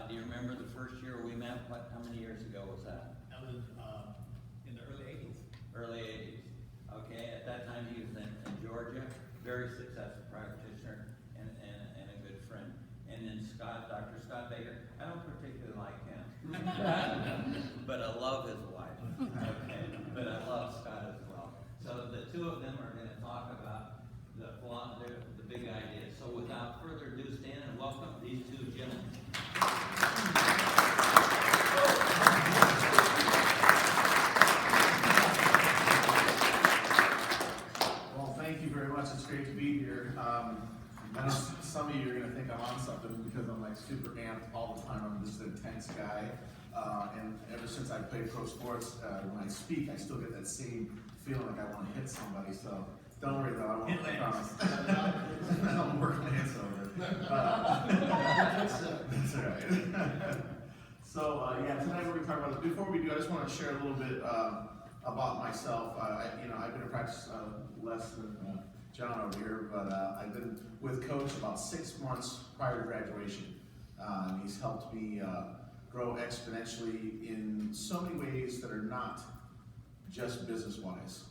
Do you remember the first year we met? How many years ago was that? That was in the early 80s. Early 80s. Okay, at that time he was in Georgia, very successful practitioner and a good friend. And then Scott, Dr. Scott Baker, I don't particularly like him, but I love his wife. Okay, but I love Scott as well. So the two of them are going to talk about the big ideas. So without further ado, stand and welcome these two gentlemen. Well, thank you very much. It's great to be here. I know some of you are going to think I'm on something because I'm like super amped all the time. I'm just an intense guy. And ever since I played pro sports, when I speak, I still get that same feeling like I want to hit somebody. So don't worry though, I won't. I promise. I'm working my hands over. That's all right. So yeah, tonight we're going to talk about this. Before we do, I just want to share a little bit about myself. I've been in practice less than John over here, but I've been with Coach about 6 months prior to graduation. And he's helped me grow exponentially in so many ways that are not just business-wise.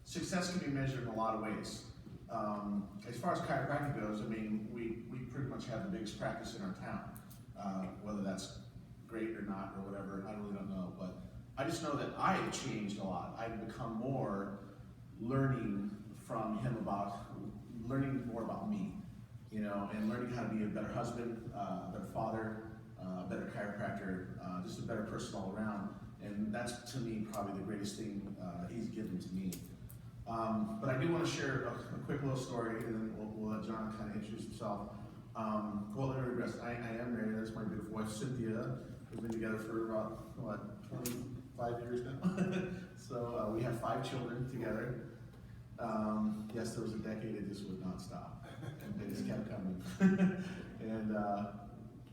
Success can be measured in a lot of ways. As far as chiropractic goes, I mean, we pretty much have the biggest practice in our town. Whether that's great or not or whatever, I really don't know. But I just know that I have changed a lot. I've become more learning from him about, learning more about me, you know, and learning how to be a better husband, a better father, a better chiropractor, just a better person all around. And that's, to me, probably the greatest thing that he's given to me. But I do want to share a quick little story, and then we'll let John kind of introduce himself. Well, let me regress. I am married. That's my beautiful wife, Cynthia. We've been together for about, 25 years now. So we have 5 children together. Yes, there was a decade it just would not stop. And they just kept coming. And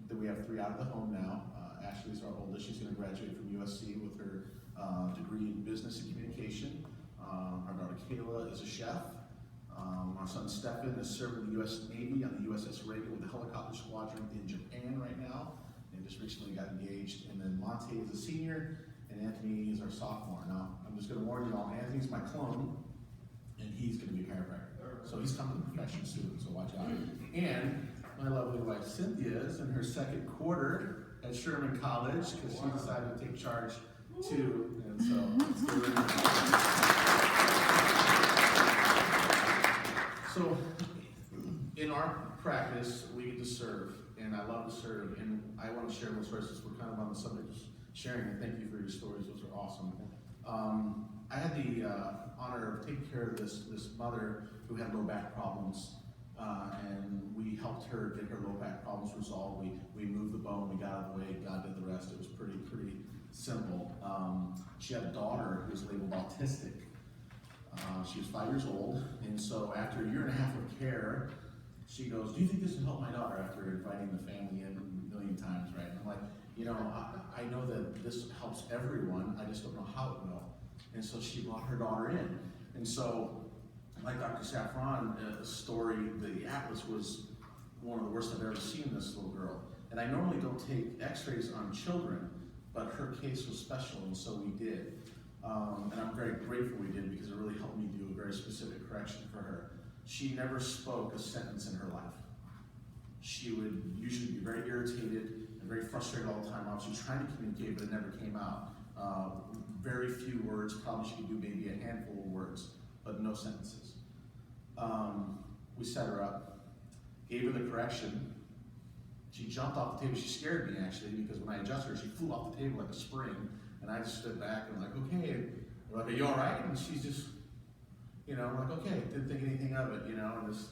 then we have 3 out of the home now. Ashley's our oldest. She's going to graduate from USC with her degree in business and communication. Our daughter Kayla is a chef. Our son Stefan is serving the U.S. Navy on the USS Raleigh with the helicopter squadron in Japan right now, and just recently got engaged. And then Monte is a senior, and Anthony is our sophomore. Now, I'm just going to warn you all, Anthony's my clone, and he's going to be a chiropractor. So he's coming to the profession soon, so watch out. And my lovely wife Cynthia is in her 2nd quarter at Sherman College because she decided to take charge too, and so let's get ready. So in our practice, we get to serve, and I love to serve, and I want to share those stories since we're kind of on the subject of sharing, and thank you for your stories, those are awesome. I had the honor of taking care of this mother who had low back problems, and we helped her get her low back problems resolved. We moved the bone, we got out of the way, God did the rest. It was pretty simple. She had a daughter who was labeled autistic. She was 5 years old, and so after a year and a half of care, she goes, "Do you think this will help my daughter?" After inviting the family in a million times, right? And I'm like, I know that this helps everyone, I just don't know how it will. And so she brought her daughter in. And so, like Dr. Saffron's story, the Atlas was one of the worst I've ever seen this little girl. And I normally don't take x-rays on children, but her case was special, and so we did. And I'm very grateful we did because it really helped me do a very specific correction for her. She never spoke a sentence in her life. She would usually be very irritated and very frustrated all the time. She was trying to communicate, but it never came out. Very few words, probably she could do maybe a handful of words, but no sentences. We set her up, gave her the correction. She jumped off the table. She scared me actually because when I adjusted her, she flew off the table like a spring. And I just stood back and I'm like, okay. And we're like, "Are you all right?" And she's just, I'm like, okay. Didn't think anything of it, and just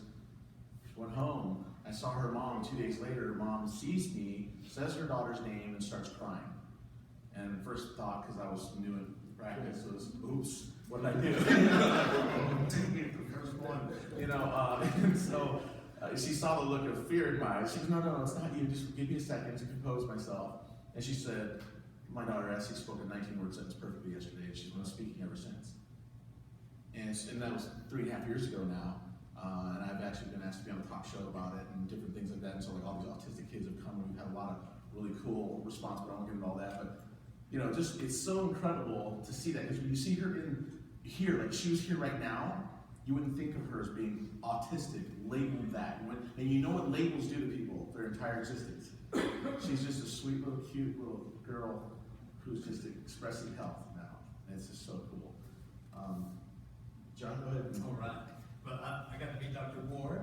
went home. I saw her mom 2 days later. Her mom sees me, says her daughter's name, and starts crying. And first thought, because I was new in practice, was, oops, what did I do? The first one, and so she saw the look of fear in my eyes. She goes, no, it's not you. Just give me a second to compose myself. And she said, "My daughter actually spoke a 19-word sentence perfectly yesterday, and she's been speaking ever since." And that was 3.5 years ago now. And I've actually been asked to be on the talk show about it and different things like that. And so like all these autistic kids have come and we've had a lot of really cool response, but I won't get into all that. But you know, just it's so incredible to see that, because when you see her in here, like she was here right now, you wouldn't think of her as being autistic, labeled that. And you know what labels do to people their entire existence. She's just a sweet little, cute little girl who's just expressing health now. And it's just so cool. John, go ahead. All right. Well, I got to meet Dr. Ward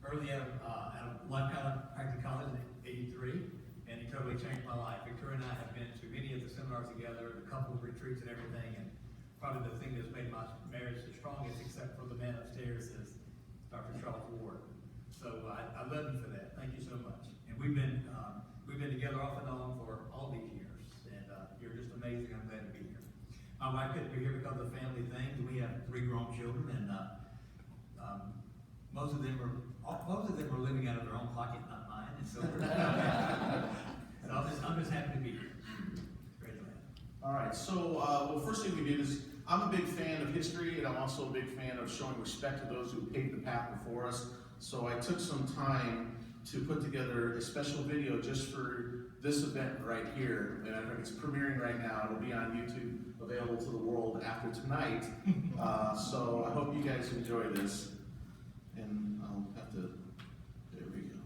early out of Lifetime Practice College in '83, and he totally changed my life. Victoria and I have been to many of the seminars together, the couples retreats and everything, and probably the thing that's made my marriage the strongest, except for the man upstairs, is Dr. Charles Ward. So I love you for that. Thank you so much. And we've been together off and on for all these years, and you're just amazing. I'm glad to be here. My wife couldn't be here because of family things. We have 3 grown children, and most of them are living out of their own pocket, not mine. And so, I'm just happy to be here. Great to have. All right, so well, first thing we did is, I'm a big fan of history, and I'm also a big fan of showing respect to those who paved the path before us. So I took some time to put together a special video just for this event right here. And I think it's premiering right now. It'll be on YouTube, available to the world after tonight. So I hope you guys enjoy this. And I'll have to, there we go.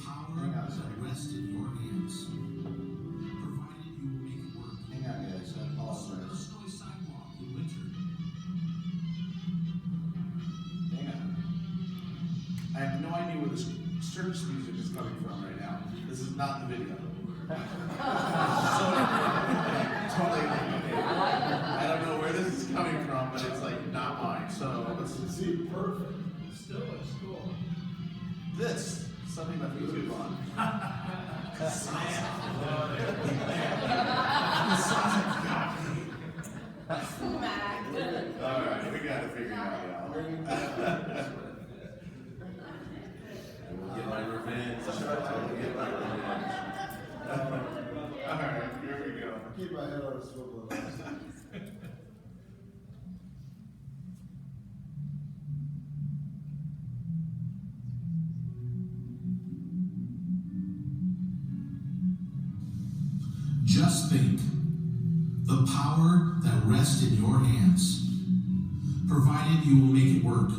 Power that rests in your hands, provided you will make it work. Hang on, guys. I Also, apologize. a snowy sidewalk in winter. Hang on. I have no idea where this church music is coming from right now. This is not the video. So, totally. Okay. I don't know where this is coming from, but it's like not mine. So let's see. Perfect. Still looks cool. This. Something about YouTube on. All right, we got to figure it out, y'all. We'll get my revenge. We'll get my revenge. All right, here we go. Keep my head on a swivel. Just think, the power that rests in your hands, provided you will make it work.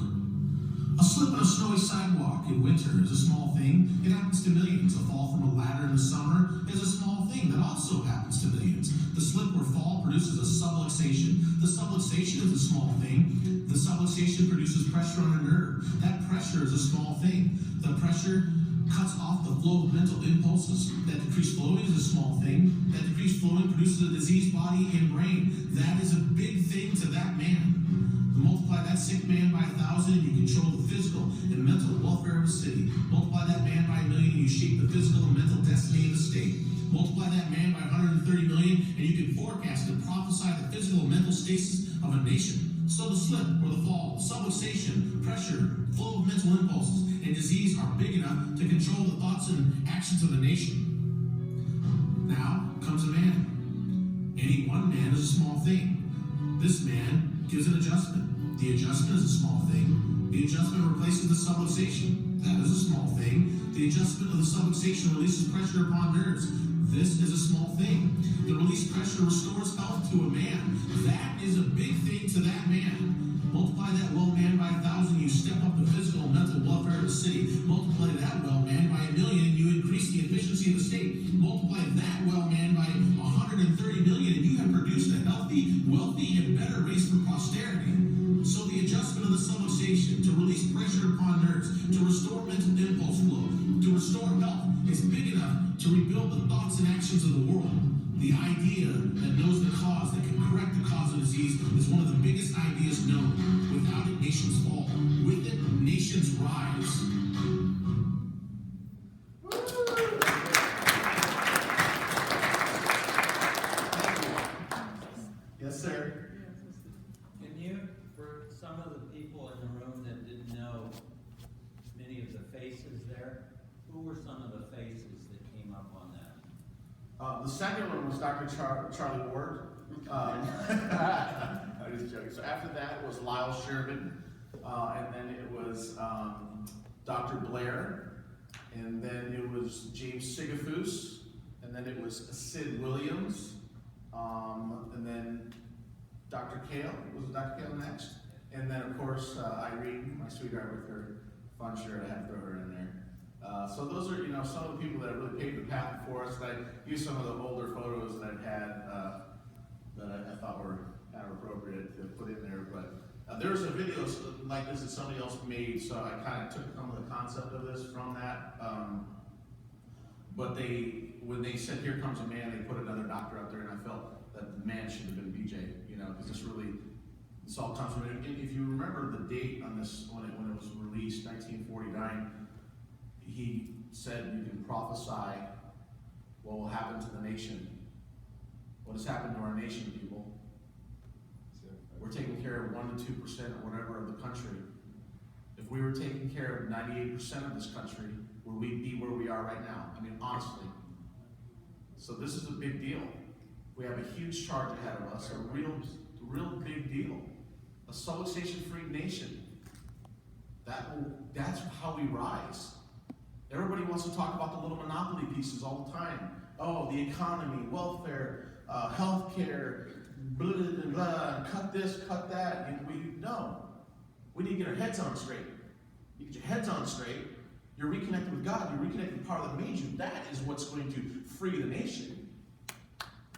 A slip on a snowy sidewalk in winter is a small thing. It happens to millions. A fall from a ladder in the summer is a small thing that also happens to millions. The slip or fall produces a subluxation. The subluxation is a small thing. The subluxation produces pressure on a nerve. That pressure is a small thing. The pressure cuts off the flow of mental impulses. That decreased flowing is a small thing. That decreased flowing produces a diseased body and brain. That is a big thing to that man. Multiply that sick man by 1,000 and you control the physical and mental welfare of the city. Multiply that man by 1 million and you shape the physical and mental destiny of the state. Multiply that man by 130 million and you can forecast and prophesy the physical and mental stasis of a nation. So the slip or the fall, subluxation, pressure, flow of mental impulses, and disease are big enough to control the thoughts and actions of a nation. Now comes a man. Any one man is a small thing. This man gives an adjustment. The adjustment is a small thing. The adjustment replaces the subluxation. That is a small thing. The adjustment of the subluxation releases pressure upon nerves. This is a small thing. The released pressure restores health to a man. That is a big thing to that man. Multiply that well man by 1,000, you step up the physical and mental welfare of the city. Multiply that well man by 1 million, and you increase the efficiency of the state. Multiply that well man by 130 million, and you have produced a healthy, wealthy, and better race for posterity. So the adjustment of the subluxation to release pressure upon nerves, to restore mental impulse flow, to restore health, is big enough to rebuild the thoughts and actions of the world. The idea that knows the cause, that can correct the cause of disease, is one of the biggest ideas known. Without it, nations fall. With it, nations rise. Yes, sir. Can you, for some of the people in the room that didn't know many of the faces there, Who were some of the faces that came up on that? The second one was Dr. Charlie Ward. I'm just joking. So after that was Lyle Sherman, and then it was Dr. Blair, and then it was James Sigafus, and then it was Sid Williams, and then Dr. Kale. Was Dr. Kale next? And then of course Irene, my sweetheart, with her fun shirt. I had to throw her in there. So those are, some of the people that really paved the path for us. And I used some of the older photos that I've had that I thought were kind of appropriate to put in there. But there's a video like this that somebody else made, so I kind of took some of the concept of this from that. But when they said, "Here comes a man," they put another doctor up there, and I felt that the man should have been BJ, because this all comes from it. And if you remember the date on this, when it was released, 1949, he said, "You can prophesy what will happen to the nation." What has happened to our nation, people? We're taking care of 1 to 2% or whatever of the country. If we were taking care of 98% of this country, would we be where we are right now? I mean, honestly. So this is a big deal. We have a huge charge ahead of us, a real big deal. A civilization-free nation. That's how we rise. Everybody wants to talk about the little monopoly pieces all the time. Oh, the economy, welfare, healthcare, blah, blah, blah, cut this, cut that. We need to get our heads on straight. You get your heads on straight, you're reconnected with God, you're reconnected with the power that made you. That is what's going to free the nation.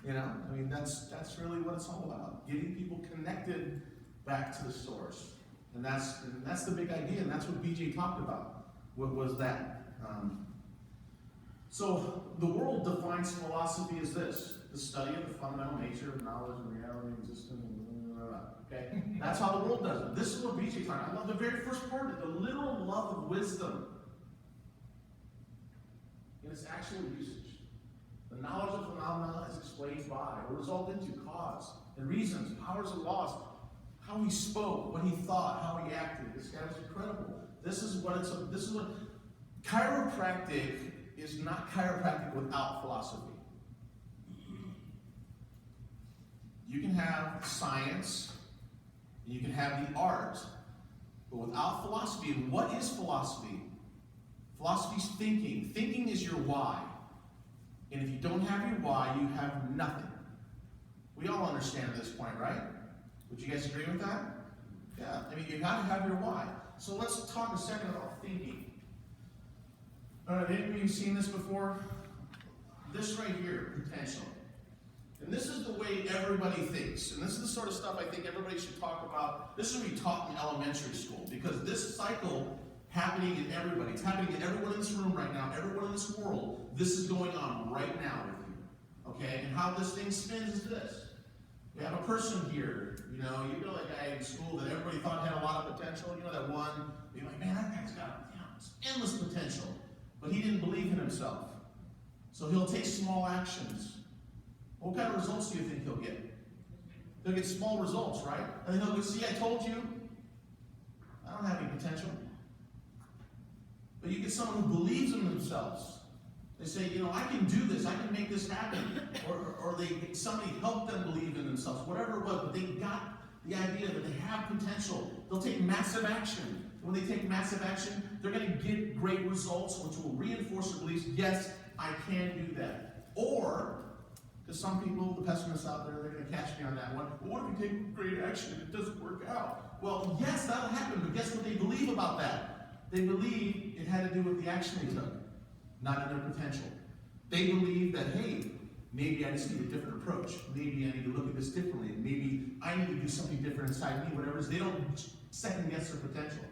That's really what it's all about. Getting people connected back to the source. And that's the big idea, and that's what BJ talked about. What was that? So the world defines philosophy as this: the study of the fundamental nature of knowledge and reality and existence. Okay, that's how the world does it. This is what BJ talked about. I love the very first part, the literal love of wisdom in its actual usage. The knowledge of phenomena is explained by, or result into, cause and reasons, powers and laws. How he spoke, what he thought, how he acted. This guy was incredible. This is what chiropractic is not chiropractic without philosophy. You can have science, and you can have the art, but without philosophy. And what is philosophy? Philosophy is thinking. Thinking is your why. And if you don't have your why, you have nothing. We all understand at this point, right? Would you guys agree with that? Yeah, you gotta have your why. So let's talk a second about thinking. Any of you seen this before? This right here, potential. And this is the way everybody thinks. And this is the sort of stuff I think everybody should talk about. This is what we taught in elementary school. Because this cycle happening in everybody. It's happening in everyone in this room right now, everyone in this world. This is going on right now with you. Okay? And how this thing spins is this. We have a person here, you know that guy in school that everybody thought had a lot of potential, that one, you're like, man, that guy's got endless potential. But he didn't believe in himself. So he'll take small actions. What kind of results do you think he'll get? He'll get small results, right? And then he'll go, see, I told you, I don't have any potential. But you get someone who believes in themselves. They say, I can do this, I can make this happen. Or somebody helped them believe in themselves, whatever it was, but they got the idea that they have potential. They'll take massive action. When they take massive action, they're going to get great results, which will reinforce their beliefs. Yes, I can do that. Or, because some people, the pessimists out there, they're going to catch me on that one. Well, what if you take great action and it doesn't work out? Well, yes, that'll happen, but guess what they believe about that? They believe it had to do with the action they took, not in their potential. They believe that, hey, maybe I just need a different approach. Maybe I need to look at this differently. Maybe I need to do something different inside me, whatever it is. They don't second guess their potential.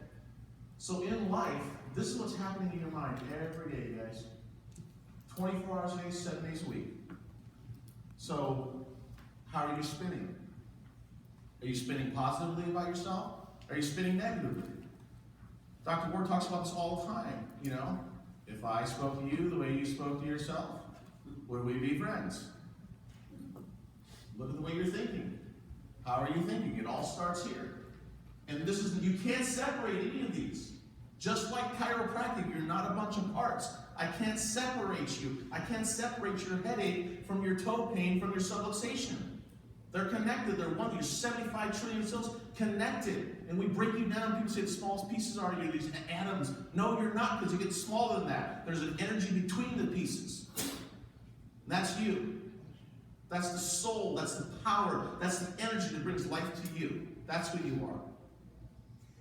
So in life, this is what's happening in your mind every day, guys. 24 hours a day, 7 days a week. So, how are you spinning? Are you spinning positively about yourself? Are you spinning negatively? Dr. Ward talks about this all the time. If I spoke to you the way you spoke to yourself, would we be friends? Look at the way you're thinking. How are you thinking? It all starts here. And you can't separate any of these. Just like chiropractic, you're not a bunch of parts. I can't separate you. I can't separate your headache from your toe pain from your subluxation. They're connected. They're one. You're 75 trillion cells connected. And we break you down. People say the smallest pieces are you, these atoms. No, you're not, because it gets smaller than that. There's an energy between the pieces. And that's you. That's the soul. That's the power. That's the energy that brings life to you. That's who you are.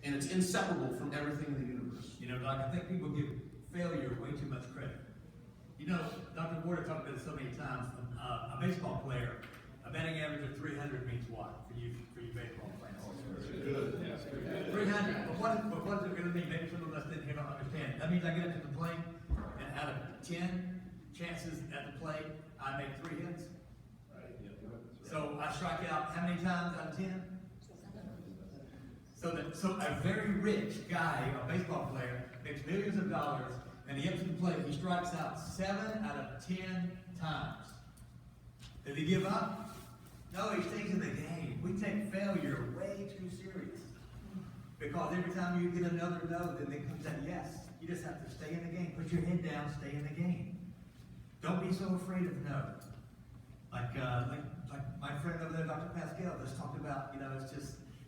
And it's inseparable from everything in the universe. You know, Doc, I think people give failure way too much credit. You know, Dr. Ward talked about it so many times. A baseball player, a batting average of 300 means what for you baseball players? Good. Yeah. 300. But what does it really mean? Maybe some of us didn't here don't understand. That means I get up to the plate, and out of 10 chances at the plate, I make 3 hits. Right. Yeah. So I strike out how many times out of 10? So a very rich guy, a baseball player, makes millions of dollars, and he gets to the plate, he strikes out 7 out of 10 times. Does he give up? No, he stays in the game. We take failure way too serious. Because every time you get another no, then there comes that yes. You just have to stay in the game. Put your head down, stay in the game. Don't be so afraid of no. Like my friend over there, Dr. Pascal, just talked about, you know,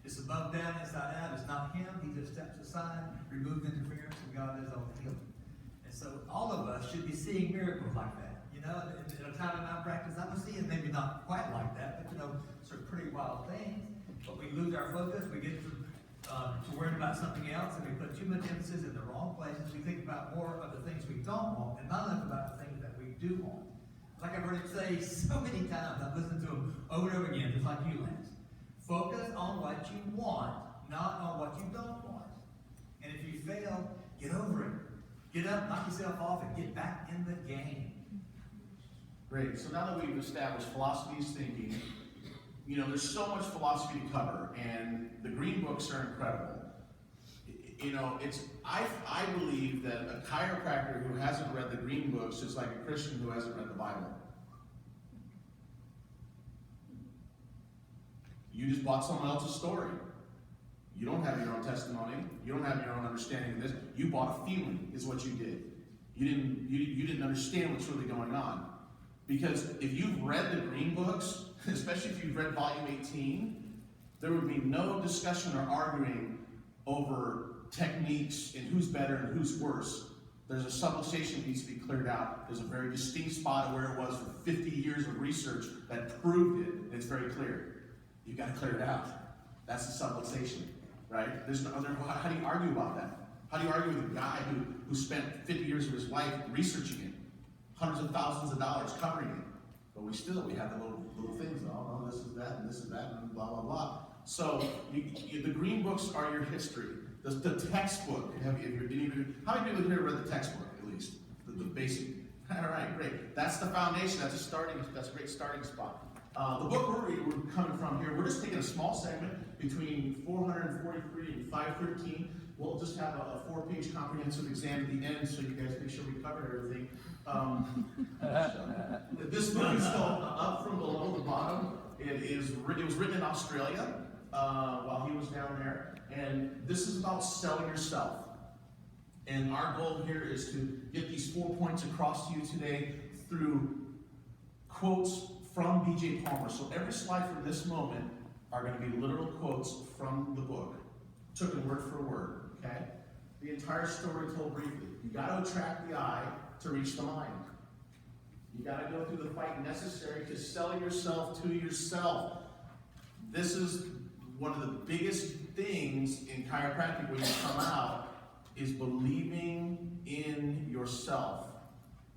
it's above, down, inside out. It's not him. He just steps aside, removes interference, and God does all the healing. And so all of us should be seeing miracles like that. You know, in a time in my practice, I'm seeing maybe not quite like that, but you know, sort of pretty wild things. But we lose our focus. We get to worrying about something else, and we put too much emphasis in the wrong places. We think about more of the things we don't want, and not enough about the things that we do want. Like I've heard him say so many times, I've listened to him over and over again, just like you, Lance. Focus on what you want, not on what you don't want. And if you fail, get over it. Get up, knock yourself off, and get back in the game. Great. So now that we've established philosophy is thinking, you know, there's so much philosophy to cover, and the green books are incredible. You know, I believe that a chiropractor who hasn't read the green books is like a Christian who hasn't read the Bible. You just bought someone else's story. You don't have your own testimony. You don't have your own understanding of this. You bought a feeling, is what you did. You didn't understand what's really going on. Because if you've read the green books, especially if you've read volume 18, there would be no discussion or arguing over techniques and who's better and who's worse. There's a subluxation that needs to be cleared out. There's a very distinct spot of where it was for 50 years of research that proved it, and it's very clear. You've got to clear it out. That's the subluxation, right? There's no other. How do you argue about that? How do you argue with a guy who spent 50 years of his life researching it, hundreds of thousands of dollars covering it? But we have the little things. Oh, no, this is that, and this is that, and blah, blah, blah. So the green books are your history. The textbook. How many people here read the textbook, at least? The basic. All right, great. That's the foundation. That's a great starting spot. The book we're coming from here, we're just taking a small segment between 443 and 513. We'll just have a 4-page comprehensive exam at the end, so you guys make sure we cover everything. This book is still up from below the bottom. It was written in Australia while he was down there, and this is about selling yourself. And our goal here is to get these 4 points across to you today through quotes from B.J. Palmer. So every slide from this moment are going to be literal quotes from the book, taken word for word. Okay? The entire story told briefly. You got to attract the eye to reach the mind. You got to go through the fight necessary to sell yourself to yourself. This is one of the biggest things in chiropractic when you come out is believing in yourself.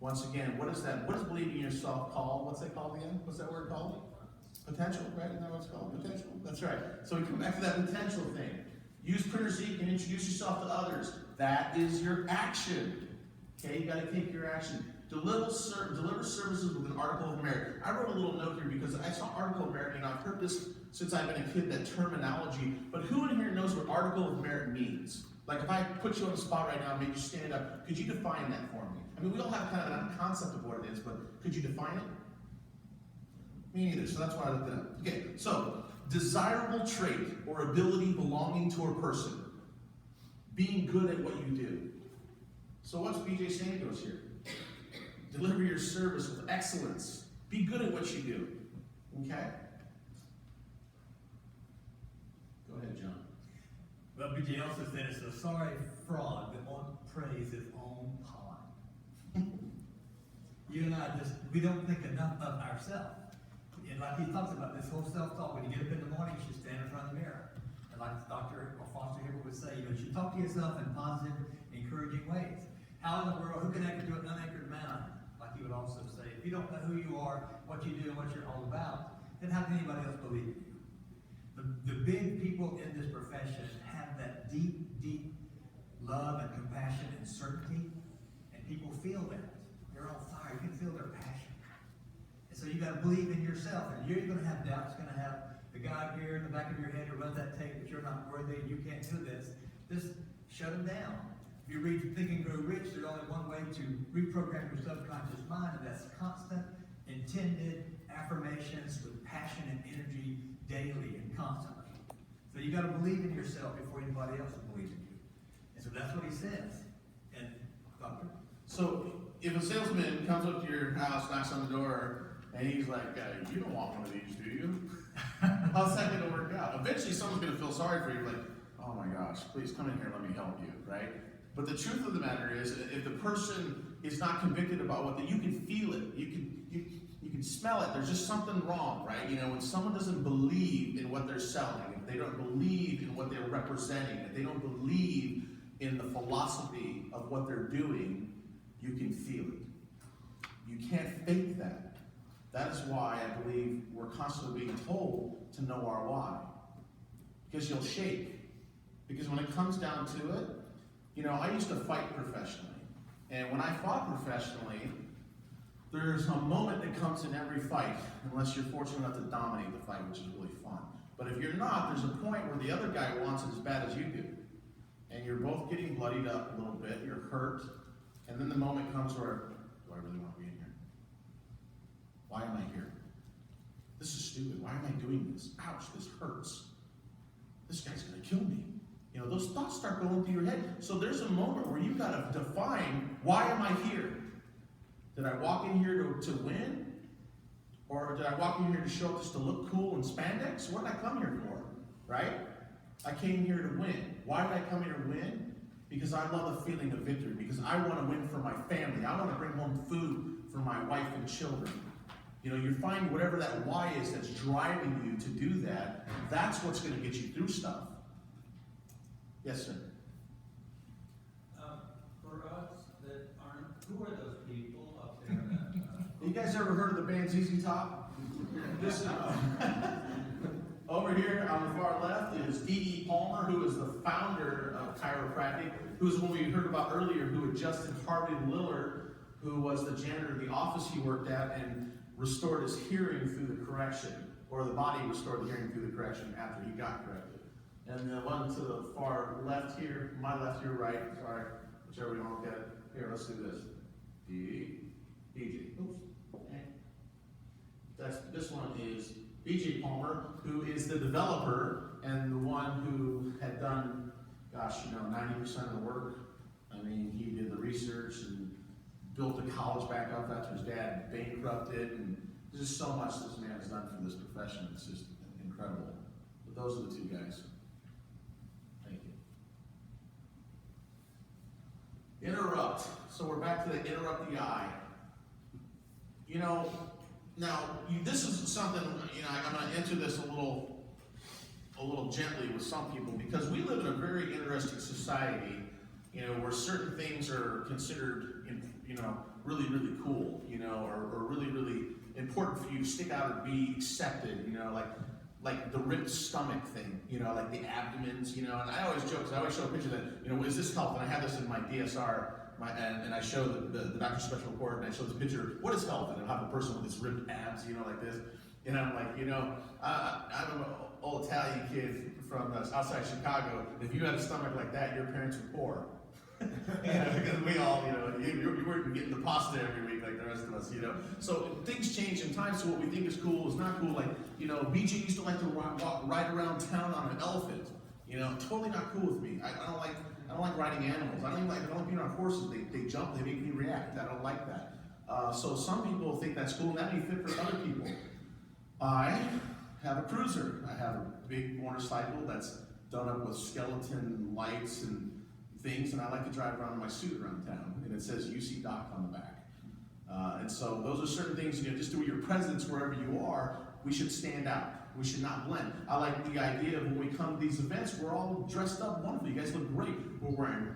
Once again, what is that? What is believing in yourself called? What's that called again? What's that word called? Potential, right? Isn't that what it's called? Potential. That's right. So we come back to that potential thing. Use Printer Z and introduce yourself to others. That is your action. Okay, you got to take your action. Deliver services with an article of merit. I wrote a little note here because I saw article of merit, and I've heard this since I've been a kid, that terminology. But who in here knows what article of merit means? Like if I put you on the spot right now and made you stand up, could you define that for me? I mean, we all have kind of a concept of what it is, but could you define it? Me neither, so that's why I looked it up. Okay, so desirable trait or ability belonging to a person. being good at what you do. So what's BJ saying to us here? Deliver your service with excellence. Be good at what you do. Okay? Go ahead, John. Well, BJ also said it's a sorry frog that won't praise his own pond. You and I we don't think enough of ourselves. And like he talks about this whole self-talk, when you get up in the morning, you should stand in front of the mirror. And like Dr. Foster Hibbert would say, you should talk to yourself in positive, encouraging ways. How in the world, who can anchor to an unanchored mountain? Like he would also say, if you don't know who you are, what you do, and what you're all about, then how can anybody else believe in you? The big people in this profession have that deep, deep love and compassion and certainty, and people feel that. They're on fire. You can feel their passion. And so you got to believe in yourself, and you're going to have doubts. Going to have the guy up here in the back of your head who runs that tape that you're not worthy and you can't do this. Just shut him down. If you read Think and Grow Rich, there's only one way to reprogram your subconscious mind, and that's constant, intended affirmations with passion and energy daily and constantly. So you got to believe in yourself before anybody else will believe in you. And so that's what he says. And Doctor? So if a salesman comes up to your house, knocks on the door, and he's like, you don't want one of these, do you? How's that going to work out? Eventually someone's going to feel sorry for you, like, oh my gosh, please come in here, let me help you, right? But the truth of the matter is, if the person is not convicted about what, you can feel it, you can smell it, there's just something wrong, right? You know, when someone doesn't believe in what they're selling, if they don't believe in what they're representing, if they don't believe in the philosophy of what they're doing, you can feel it. You can't fake that. That is why I believe we're constantly being told to know our why. Because you'll shake. Because when it comes down to it, you know, I used to fight professionally. And when I fought professionally, there's a moment that comes in every fight, unless you're fortunate enough to dominate the fight, which is really fun. But if you're not, there's a point where the other guy wants it as bad as you do. And you're both getting bloodied up a little bit, you're hurt, and then the moment comes where, do I really want to be in here? Why am I here? This is stupid. Why am I doing this? Ouch, this hurts. This guy's going to kill me. You know, those thoughts start going through your head. So there's a moment where you've got to define, why am I here? Did I walk in here to win? Or did I walk in here to show up just to look cool in spandex? What did I come here for? Right? I came here to win. Why did I come here to win? Because I love the feeling of victory. Because I want to win for my family. I want to bring home food for my wife and children. You know, you're finding whatever that why is that's driving you to do that. That's what's going to get you through stuff. Yes, sir. For us that aren't, who are those people up there? You guys ever heard of the band ZZ Top? This over here on the far left is D.E. Palmer, who is the founder of chiropractic, who's one we heard about earlier, who adjusted Harvey Lillard, who was the janitor of the office he worked at, and restored his hearing through the correction, or the body restored the hearing through the correction after he got corrected. And the one to the far left here, my left, your right, sorry, whichever we want to look at it. Here, let's do this. BJ. Oops. This one is BJ Palmer, who is the developer and the one who had done, 90% of the work. I mean, he did the research and built the college back up after his dad bankrupted, and there's just so much this man has done for this profession. It's just incredible. But those are the two guys. Thank you. Interrupt. So we're back to the interrupt the eye. You know, now this is something, I'm going to enter this a little gently with some people, because we live in a very interesting society, where certain things are considered, really, really cool, or really, really important for you to stick out and be accepted, like the ripped stomach thing, like the abdomens, and I always joke, because I always show a picture that, is this health? And I have this in my DSR, and I show the doctor's special report, and I show this picture, what is health? And I'll have a person with this ripped abs, like this, and I'm like, I'm an old Italian kid from outside Chicago. If you had a stomach like that, your parents were poor. Because we all, you weren't getting the pasta every week like the rest of us, So things change in time, so what we think is cool is not cool. Like, BJ used to like to ride around town on an elephant. Totally not cool with me. I I don't like riding animals. I don't like being on horses. They jump, they make me react. I don't like that. So some people think that's cool, and that may fit for other people. I have a cruiser. I have a big motorcycle that's done up with skeleton lights and things, and I like to drive around in my suit around town, and it says UC Doc on the back. And so those are certain things, just through your presence wherever you are, we should stand out. We should not blend. I like the idea of when we come to these events, we're all dressed up wonderfully. You guys look great. We're wearing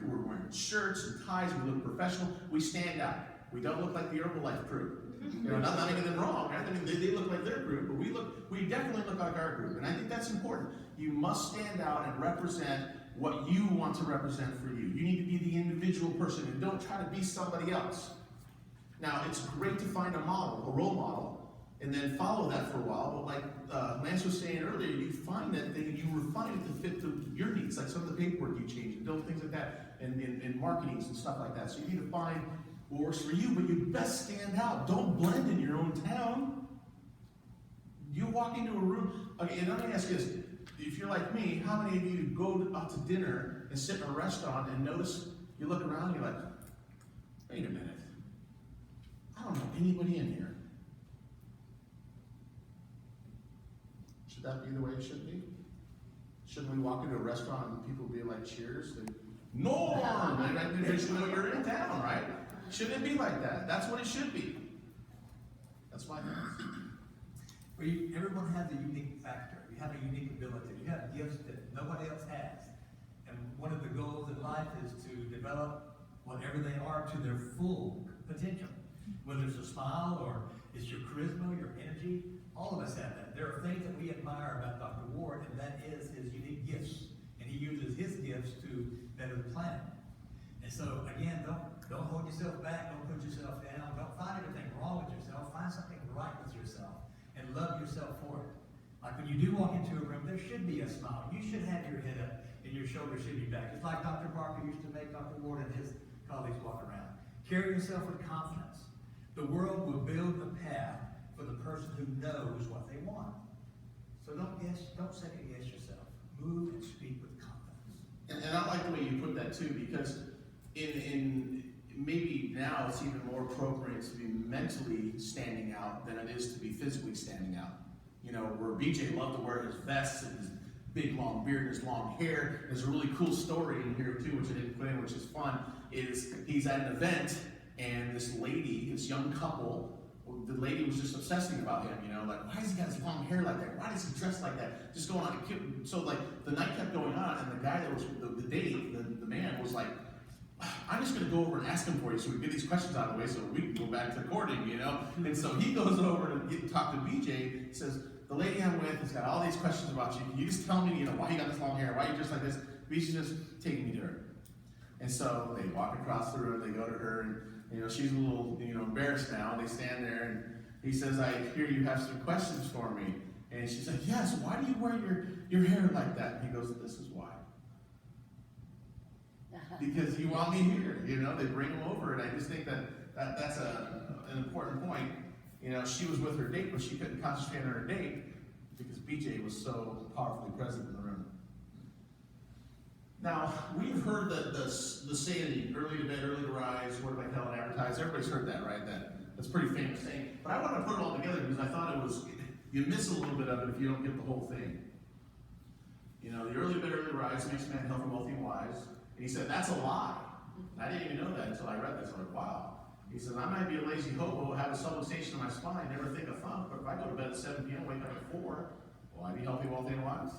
shirts and ties. We look professional. We stand out. We don't look like the Herbalife crew. Not making them wrong. Right? I mean, they look like their group, but we definitely look like our group. And I think that's important. You must stand out and represent what you want to represent for you. You need to be the individual person, and don't try to be somebody else. Now, it's great to find a model, a role model, and then follow that for a while. But like Lance was saying earlier, you find that thing and you refine it to fit your needs, like some of the paperwork you change and don't things like that, and marketings and stuff like that. So you need to find what works for you, but you best stand out. Don't blend in your own town. You walk into a room, okay, and let me ask you this. If you're like me, how many of you go out to dinner and sit in a restaurant and notice, you look around and you're like, wait a minute. I don't know anybody in here. Should that be the way it should be? Shouldn't we walk into a restaurant and people be like, cheers? Norm! And they should know you're in town, right? Shouldn't it be like that? That's what it should be. That's my thoughts. Well, everyone has a unique factor. You have a unique ability. You have gifts that nobody else has. And one of the goals in life is to develop whatever they are to their full potential. Whether it's a smile or it's your charisma, your energy, all of us have that. There are things that we admire about Dr. Ward, and that is his unique gifts. And he uses his gifts to better the planet. And so, again, don't hold yourself back. Don't put yourself down. Don't find anything wrong with yourself. Find something right with yourself and love yourself for it. Like when you do walk into a room, there should be a smile. You should have your head up and your shoulders should be back. It's like Dr. Barker used to make Dr. Ward and his colleagues walk around. Carry yourself with confidence. The world will build a path for the person who knows what they want. So don't second guess yourself. Move and speak with confidence. And I like the way you put that too, because in maybe now it's even more appropriate to be mentally standing out than it is to be physically standing out. Where BJ loved to wear his vests and his big long beard and his long hair. There's a really cool story in here too, which I didn't put in, which is fun, is he's at an event and this young couple, the lady was just obsessing about him, like, why does he got his long hair like that? Why does he dress like that? Just going on. So like the night kept going on, and the guy that was the date, the man was like, I'm just going to go over and ask him for you so we can get these questions out of the way so we can go back to courting, And so he goes over to talk to BJ. He says, the lady I'm with has got all these questions about you. Can you just tell me, why you got this long hair? Why you dressed like this? BJ's just taking me to her. And so they walk across the room, they go to her, and she's a little, embarrassed now. They stand there, and he says, I hear you have some questions for me. And she's like, yes, why do you wear your hair like that? And he goes, this is why. Because you want me here, they bring him over, and I just think that's an important point. She was with her date, but she couldn't concentrate on her date because BJ was so powerfully present in the room. Now, we've heard the saying, early to bed, early to rise, work like hell and advertise. Everybody's heard that, right? That's a pretty famous saying. But I want to put it all together because I thought you miss a little bit of it if you don't get the whole thing. The early to bed, early to rise makes a man healthy, wealthy, and wise. And he said, that's a lie. And I didn't even know that until I read this. I'm like, wow. He says, I might be a lazy hobo, have a subluxation in my spine, never think a thump, but if I go to bed at 7 p.m., wake up at 4, will I be healthy, wealthy, and wise?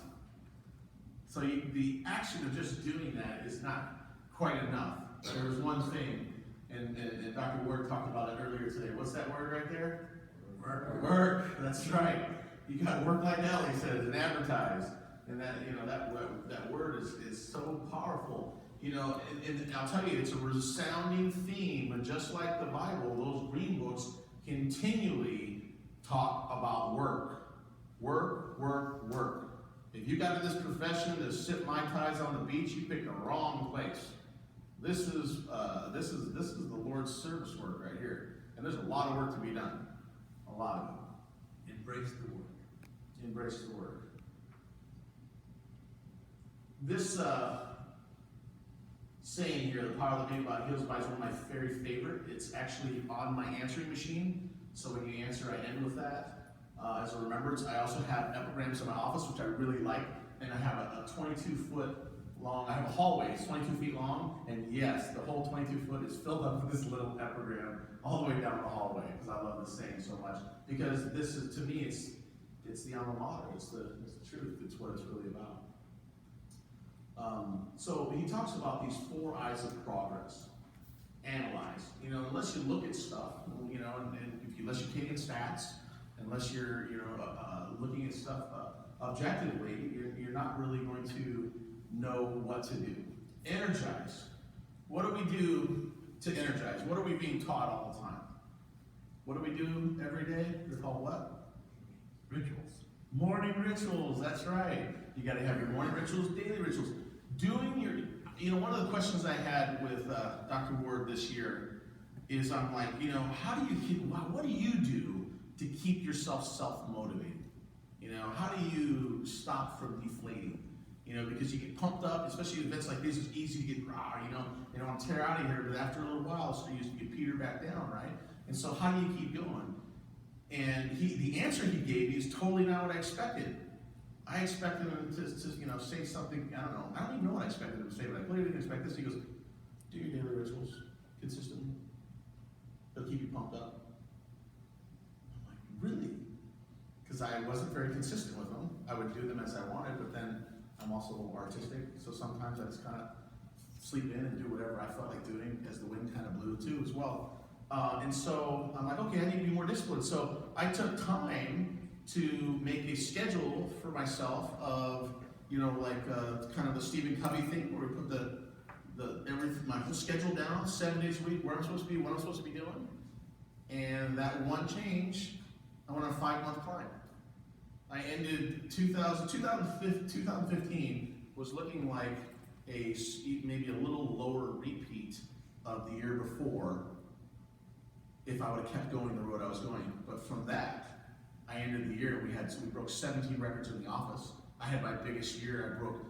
So the action of just doing that is not quite enough. There was one thing, and Dr. Ward talked about it earlier today. What's that word right there? Work. That's right. You got to work like hell, he says, and advertise. And that word is so powerful. And I'll tell you, it's a resounding theme, and just like the Bible, those green books continually talk about work. Work, work, work. If you got in this profession to sip Mai Tais on the beach, you picked the wrong place. This is the Lord's service work right here. And there's a lot of work to be done. A lot of it. Embrace the work. Embrace the work. This saying here, the power that made about heals by is one of my very favorite. It's actually on my answering machine. So when you answer, I end with that as a remembrance. I also have epigrams in my office, which I really like. And I have a 22-foot long, I have a hallway, it's 22 feet long. And yes, the whole 22 foot is filled up with this little epigram all the way down the hallway, because I love this saying so much. Because this is, to me, it's the alma mater, it's the truth, it's what it's really about. So he talks about these 4 eyes of progress. Analyze, unless you look at stuff, and unless you're taking stats, unless you're, looking at stuff objectively, you're not really going to know what to do. Energize. What do we do to energize? What are we being taught all the time? What do we do every day? They're called what? Rituals. Morning rituals, that's right. You gotta have your morning rituals, daily rituals. Doing your, one of the questions I had with Dr. Ward this year is I'm like, how do you what do you do to keep yourself self-motivated? How do you stop from deflating? Because you get pumped up, especially events like this, it's easy to get I want to tear out of here, but after a little while, so you get peter back down, right? And so how do you keep going? And the answer he gave me is totally not what I expected. I expected him to say something, I don't even know what I expected him to say, but I clearly didn't expect this. He goes, do your daily rituals consistently. They'll keep you pumped up. I'm like, really? Because I wasn't very consistent with them. I would do them as I wanted, but then I'm also a little artistic, so sometimes I just kind of sleep in and do whatever I felt like doing as the wind kind of blew too as well. And so I'm like, okay, I need to be more disciplined. So I took time to make a schedule for myself of, kind of the Stephen Covey thing where we put my whole schedule down, 7 days a week, where I'm supposed to be, what I'm supposed to be doing. And that one change, I went on a 5-month climb. I ended 2015 was looking like maybe a little lower repeat of the year before if I would have kept going the road I was going. But from that, I ended the year, we broke 17 records in the office. I had my biggest year. I broke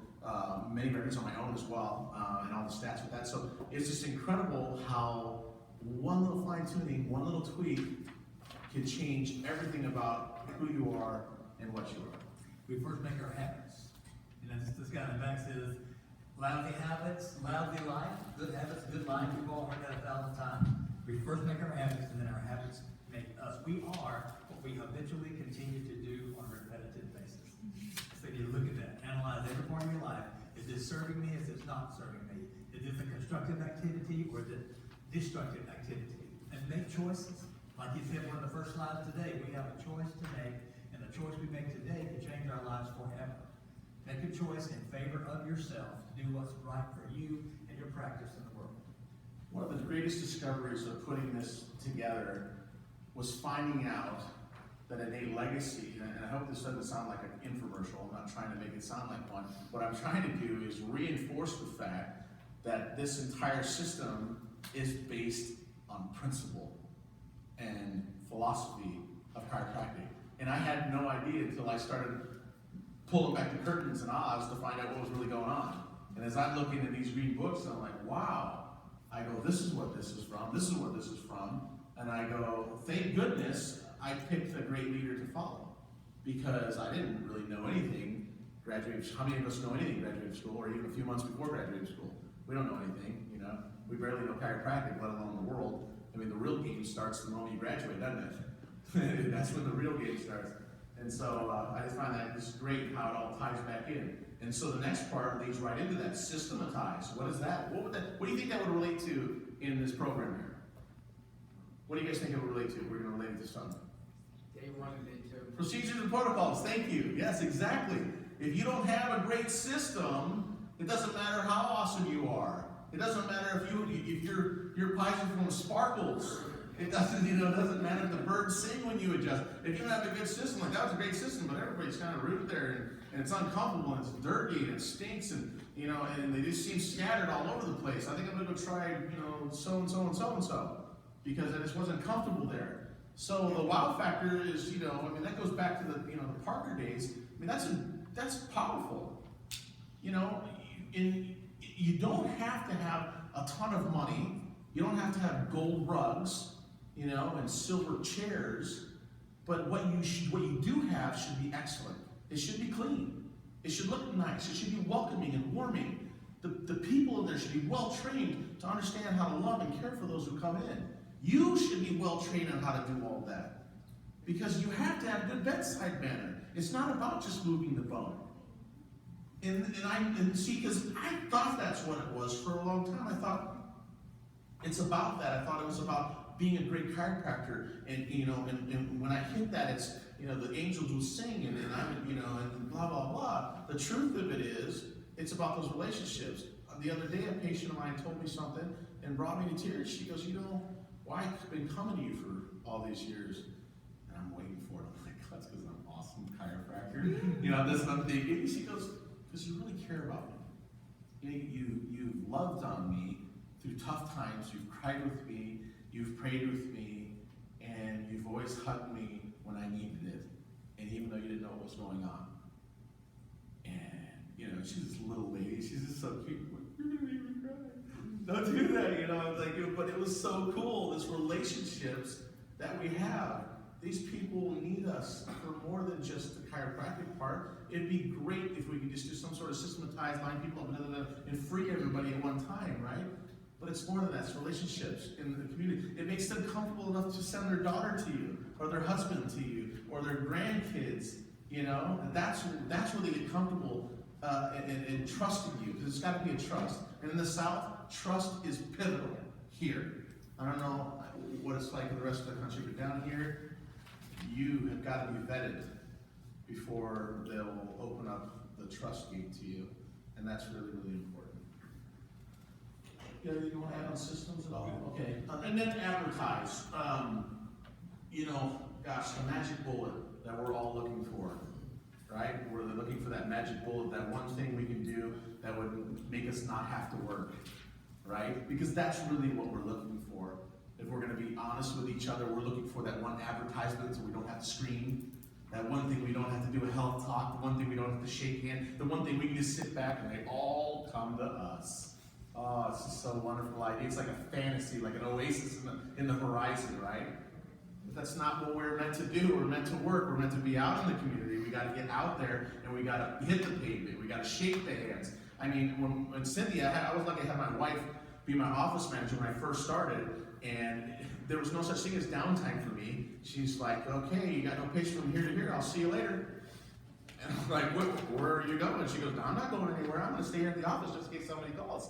many records on my own as well, and all the stats with that. So it's just incredible how one little fine tuning, one little tweak can change everything about who you are and what you are. We first make our habits. This guy in the back says, lousy habits, lousy life, good habits, good life. We've all heard that 1,000 times. We first make our habits, and then our habits make us. We are what we habitually continue to do on a repetitive basis. So you look at that, analyze every part of your life. Is this serving me? Is this not serving me? Is this a constructive activity or is it destructive activity? And make choices. Like you said, one of the first slides today, we have a choice to make, and the choice we make today can change our lives forever. Make a choice in favor of yourself to do what's right for you and your practice in the world. One of the greatest discoveries of putting this together was finding out that Innate Legacy, and I hope this doesn't sound like an infomercial, I'm not trying to make it sound like one. What I'm trying to do is reinforce the fact that this entire system is based on principle and philosophy of chiropractic. And I had no idea until I started pulling back the curtains in Oz to find out what was really going on. And as I'm looking at these green books, I'm like, wow. I go, this is what this is from, this is what this is from. And I go, thank goodness I picked a great leader to follow. Because I didn't really know anything graduating. How many of us know anything graduating school, or even a few months before graduating school? We don't know anything, We barely know chiropractic, let alone the world. I mean, the real game starts the moment you graduate, doesn't it? That's when the real game starts. And so I just find that just great how it all ties back in. And so the next part leads right into that, systematize. What is that? What do you think that would relate to in this program here? What do you guys think it would relate to? We're going to relate it to something. Day 1 and day 2. Procedures and protocols, thank you. Yes, exactly. If you don't have a great system, it doesn't matter how awesome you are. It doesn't matter if your pies are full of sparkles. It doesn't matter if the birds sing when you adjust. If you don't have a good system, like that was a great system, but everybody's kind of rooted there, and it's uncomfortable, and it's dirty, and it stinks, and they just seem scattered all over the place. I think I'm gonna go try, so and so and so and so, because I just wasn't comfortable there. So the wow factor is, that goes back to the Parker days. I mean, that's powerful. You don't have to have a ton of money. You don't have to have gold rugs, you know, and silver chairs. But what you do have should be excellent. It should be clean. It should look nice. It should be welcoming and warming. The people in there should be well trained to understand how to love and care for those who come in. You should be well trained on how to do all that. Because you have to have good bedside manner. It's not about just moving the bone. And see, because I thought that's what it was for a long time. I thought it's about that. I thought it was about being a great chiropractor. And you know, and when I hit that, it's, you know, the angels will sing and I'm, you know, and blah blah blah. The truth of it is, it's about those relationships. The other day, a patient of mine told me something and brought me to tears. She goes, you know, well, I've been coming to you for all these years, and I'm waiting for it. I'm like, that's because I'm an awesome chiropractor. You know, that's what I'm thinking. She goes, because you really care about me. You've loved on me through tough times. You've cried with me. You've prayed with me, and you've always hugged me when I needed it, and even though you didn't know what was going on. And you know, she's this little lady. She's just so cute. You're gonna make me cry. Don't do that, you know. It's like, but it was so cool. This relationships that we have. These people need us for more than just the chiropractic part. It'd be great if we could just do some sort of systematized, line people up and free everybody at one time, right? But it's more than that. It's relationships in the community. It makes them comfortable enough to send their daughter to you, or their husband to you, or their grandkids. You know, and that's where they get comfortable and trusting you, because it's got to be a trust. And in the South, trust is pivotal here. I don't know what it's like in the rest of the country, but down here, you have got to be vetted before they'll open up the trust gate to you, and that's really, really important. You know, you want to add on systems at all? Okay, and then advertise. You know, gosh, the magic bullet that we're all looking for, right? We're looking for that magic bullet, that one thing we can do that would make us not have to work, right? Because that's really what we're looking for. If we're going to be honest with each other, we're looking for that one advertisement so we don't have to scream. That one thing we don't have to do a health talk. The one thing we don't have to shake hands. The one thing we can just sit back and they all come to us. Oh, it's just so wonderful idea. It's like a fantasy, like an oasis in the horizon, right? But that's not what we're meant to do. We're meant to work. We're meant to be out in the community. We got to get out there and we got to hit the pavement. We got to shake the hands. I mean, when Cynthia, I was lucky to have my wife be my office manager when I first started. And there was no such thing as downtime for me. She's like, okay, you got no patience from here to here. I'll see you later. And I'm like, where are you going? She goes, no, I'm not going anywhere. I'm going to stay here at the office just in case somebody calls.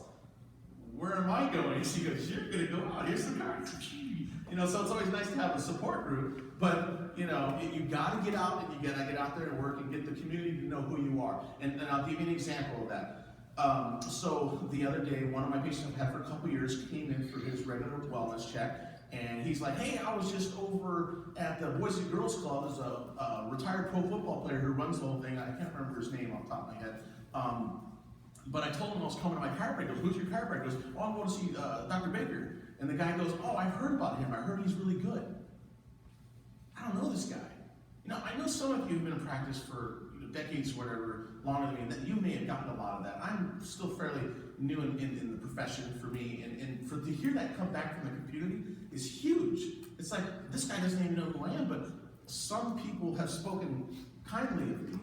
Where am I going? She goes, you're going to go out. Here's some cards. You know, so it's always nice to have a support group. But, you know, you got to get out and you got to get out there and work and get the community to know who you are. And I'll give you an example of that. So the other day, one of my patients I've had for a couple years came in for his regular wellness check, and he's like, hey, I was just over at the Boys and Girls Club. There's a retired pro football player who runs the whole thing. I can't remember his name off the top of my head. But I told him I was coming to my chiropractor. He goes, who's your chiropractor? He goes, oh, I'm going to see Dr. Baker. And the guy goes, oh, I've heard about him. I heard he's really good. I don't know this guy. You know, I know some of you have been in practice for decades, whatever, longer than me, that you may have gotten a lot of that. I'm still fairly new in the profession for me, and to hear that come back from the community is huge. It's like, this guy doesn't even know who I am, but some people have spoken kindly of me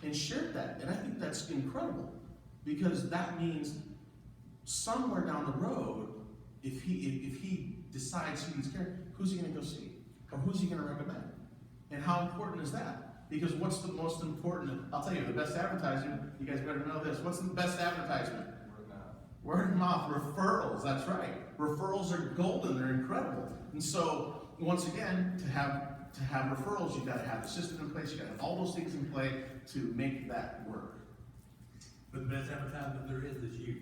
and shared that, and I think that's incredible, because that means somewhere down the road, if he decides he needs care, who's he going to go see? Or who's he going to recommend? And how important is that? Because what's the most important? I'll tell you, the best advertisement, you guys better know this. What's the best advertisement? Word of mouth. Word of mouth, referrals, that's right. Referrals are golden, they're incredible. And so, once again, to have referrals, you've got to have a system in place, you've got to have all those things in play to make that work. But the best advertisement there is you.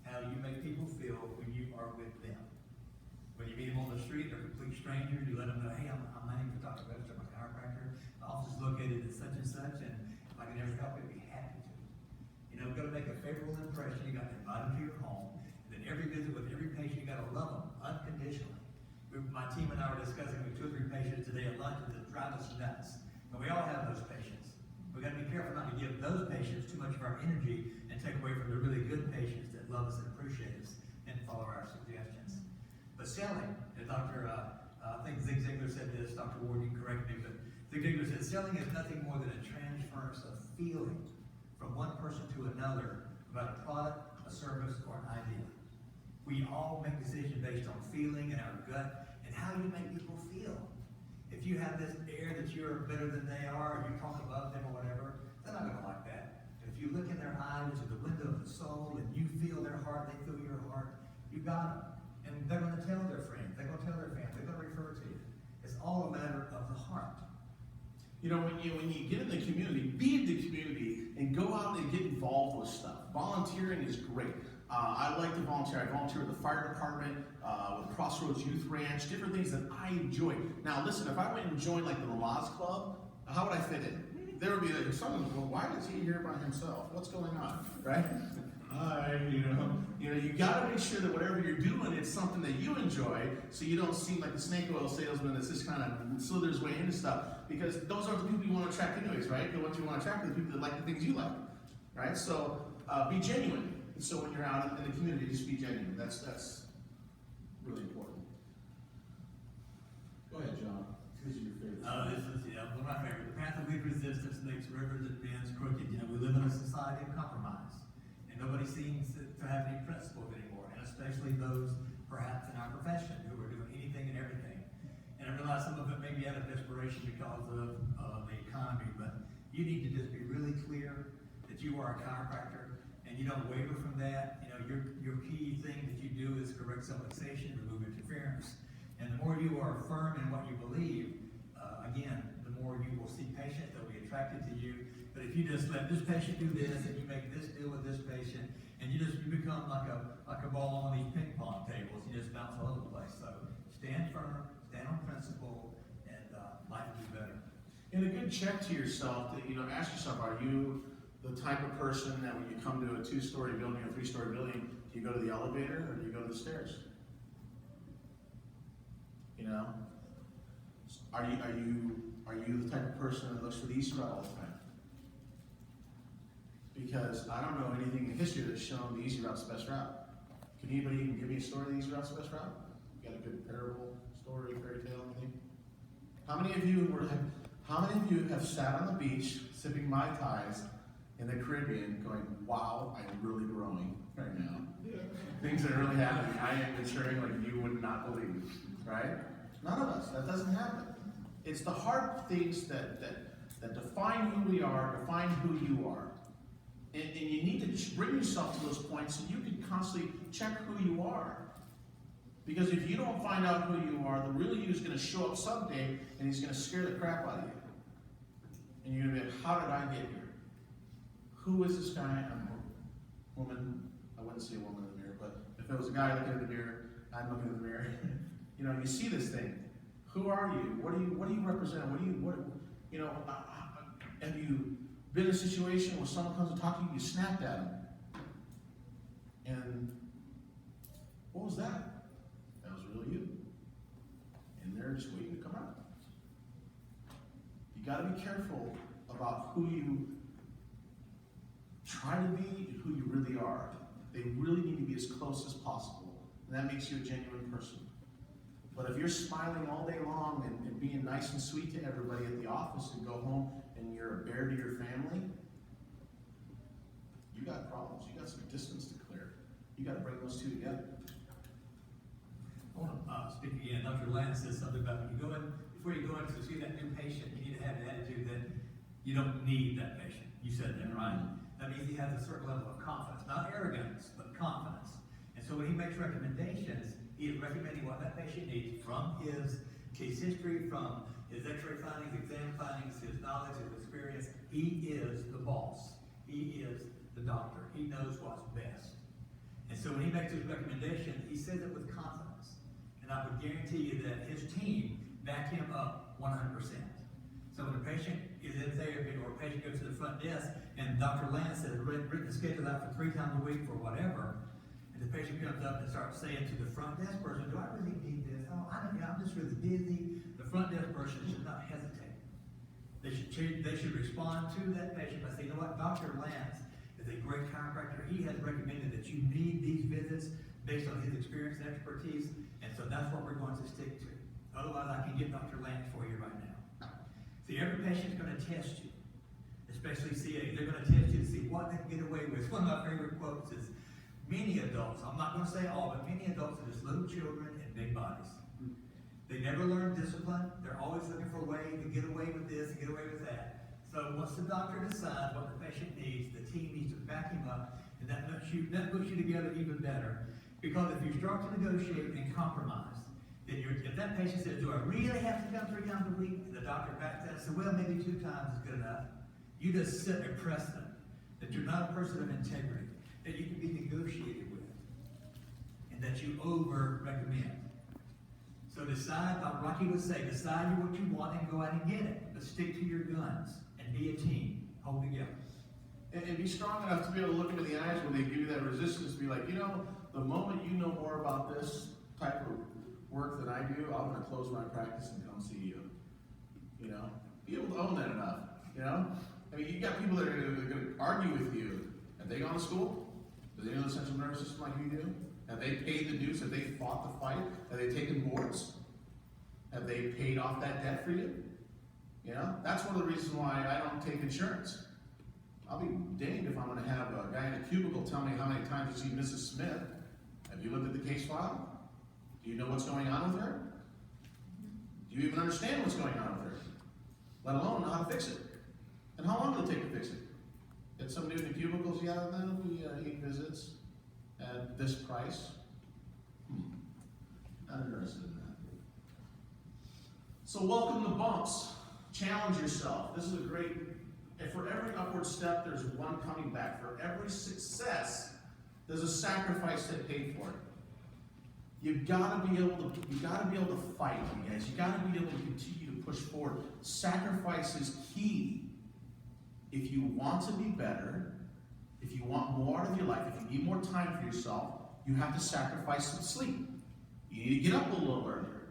How you make people feel when you are with them. When you meet them on the street, they're a complete stranger, you let them know, hey, my name is Dr. Webster, I'm a chiropractor. My office is located at such and such, and if I can ever help you, I'd be happy to. You know, you've got to make a favorable impression. You got to invite them to your home. And then every visit with every patient, you got to love them unconditionally. My team and I were discussing with 2 or 3 patients today at lunch that drive us nuts. And we all have those patients. We got to be careful not to give those patients too much of our energy and take away from the really good patients that that love us and appreciate us and follow our suggestions. But selling, and I think Zig Ziglar said this, Dr. Ward, you can correct me, but Zig Ziglar said, selling is nothing more than a transference of feeling from one person to another about a product, a service, or an idea. We all make decisions based on feeling and our gut and how you make people feel. If you have this air that you're better than they are, or you talk above them or whatever, they're not gonna like that. And if you look in their eye, which is the window of the soul, and you feel their heart, they feel your heart, you got them. And they're gonna tell their friends, they're gonna tell their family, they're gonna refer to you. It's all a matter of the heart. You know, when you get in the community, be in the community and go out and get involved with stuff. Volunteering is great. I like to volunteer. I volunteer with the fire department, with Crossroads Youth Ranch, different things that I enjoy. Now listen, if I went and joined like the Raleigh Club, how would I fit in? There would be like, someone, well, why is he here by himself? What's going on, right? You gotta make sure that whatever you're doing, it's something that you enjoy, so you don't seem like the snake oil salesman that's just kind of slithers way into stuff, because those are the people you want to attract anyways, right? The ones you want to attract are the people that like the things you like, right? So be genuine. So when you're out in the community, just be genuine. That's really important. Go ahead, John. These are your favorites. This is, one of my favorites. The path of least resistance makes rivers and bends crooked. We live in a society of compromise. And nobody seems to have any principles anymore, and especially those perhaps in our profession who are doing anything and everything. And I realize some of it may be out of desperation because of the economy, but you need to just be really clear that you are a chiropractor and you don't waver from that. Your key thing that you do is correct self-fixation, remove interference. And the more you are firm in what you believe, again, the more you will see patients that will be attracted to you. But if you just let this patient do this, and you make this deal with this patient, and you become like a ball on these ping pong tables, you just bounce all over the place. So stand firm, stand on principle, and life will be better. And a good check to yourself, that ask yourself, are you the type of person that when you come to a 2-story building or 3-story building, do you go to the elevator or do you go to the stairs? Are you the type of person that looks for the easy route all the time? Because I don't know anything in history that's shown the easy route's the best route. Can anybody even give me a story the easy route's the best route? You got a good parable, story, fairy tale, anything? How many of you have sat on the beach sipping Mai Tais in the Caribbean going, wow, I'm really growing right now. Things are really happening. I am maturing like you would not believe, right? None of us. That doesn't happen. It's the hard things that define who we are, define who you are. And you need to bring yourself to those points so you can constantly check who you are. Because if you don't find out who you are, the real you is going to show up someday and he's going to scare the crap out of you. And you're going to be like, how did I get here? Who is this guy? I'm a woman. I wouldn't say a woman in the mirror, but if it was a guy looking in the mirror, I'm looking in the mirror. You see this thing. Who are you? What do you represent? Have you been in a situation where someone comes to talk to you, you snapped at them? And what was that? That was really you. And they're just waiting to come out. You got to be careful about who you try to be and who you really are. They really need to be as close as possible. And that makes you a genuine person. But if you're smiling all day long and being nice and sweet to everybody at the office and go home and you're a bear to your family, you got problems. You got some distance to clear. You got to bring those two together. I want to speak again. Dr. Land says something about when you go in, before you go in to see that new patient, you need to have the attitude that you don't need that patient. You said that, right? That means he has a certain level of confidence, not arrogance, but confidence. And so when he makes recommendations, he is recommending what that patient needs from his case history, from his x-ray findings, exam findings, his knowledge, his experience. He is the boss. He is the doctor. He knows what's best. And so when he makes his recommendation, he says it with confidence. And I would guarantee you that his team back him up 100%. So when a patient is in therapy or a patient goes to the front desk and Dr. Lance has written the schedule out for 3 times a week for whatever, and the patient comes up and starts saying to the front desk person, do I really need this? Oh, I'm just really busy. The front desk person should not hesitate. They should respond to that patient by saying, you know what, Dr. Lance is a great chiropractor. He has recommended that you need these visits based on his experience and expertise, and so that's what we're going to stick to. Otherwise, I can get Dr. Lance for you right now. See, every patient's going to test you, especially CA. They're going to test you to see what they can get away with. One of my favorite quotes is, many adults, I'm not going to say all, but many adults are just little children in big bodies. They never learn discipline. They're always looking for a way to get away with this and get away with that. So once the doctor decides what the patient needs, the team needs to back him up, and that puts you together even better. Because if you start to negotiate and compromise, then if that patient says, do I really have to come 3 times a week? And the doctor backs out and says, well, maybe 2 times is good enough. You just set a precedent that you're not a person of integrity, that you can be negotiated with, and that you over-recommend. So decide, like Rocky would say, decide what you want and go out and get it. But stick to your guns and be a team. Hold together. And be strong enough to be able to look into the eyes when they give you that resistance, be like, you know, the moment you know more about this type of work than I do, I'm going to close my practice and come see you. You know, be able to own that enough. You know, I mean, you got people that are going to argue with you. Have they gone to school? Do they know the central nervous system like you do? Have they paid the dues? Have they fought the fight? Have they taken boards? Have they paid off that debt for you? You know, that's one of the reasons why I don't take insurance. I'll be danged if I'm going to have a guy in a cubicle tell me how many times you see Mrs. Smith. Have you looked at the case file? Do you know what's going on with her? Do you even understand what's going on with her? Let alone know how to fix it. And how long will it take to fix it? Get some dude in the cubicles, yeah, that'll be 8 visits at this price. Not interested in that. So welcome to bumps. Challenge yourself. This is a great, and for every upward step, there's one coming back. For every success, there's a sacrifice that paid for it. You've got to be able to fight, you guys. You got to be able to continue to push forward. Sacrifice is key. If you want to be better, if you want more out of your life, if you need more time for yourself, you have to sacrifice some sleep. You need to get up a little earlier.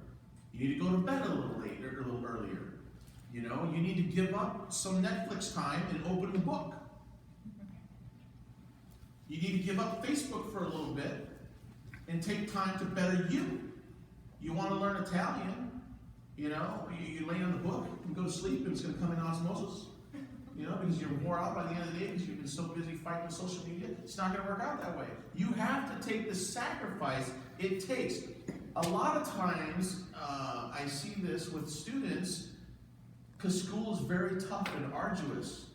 You need to go to bed a little later, or a little earlier. You know, you need to give up some Netflix time and open a book. You need to give up Facebook for a little bit and take time to better you. You want to learn Italian, you know, you lay on the book and go to sleep and it's going to come in osmosis. You know, because you're wore out by the end of the day because you've been so busy fighting with social media. It's not going to work out that way. You have to take the sacrifice it takes. A lot of times, I see this with students because school is very tough and arduous.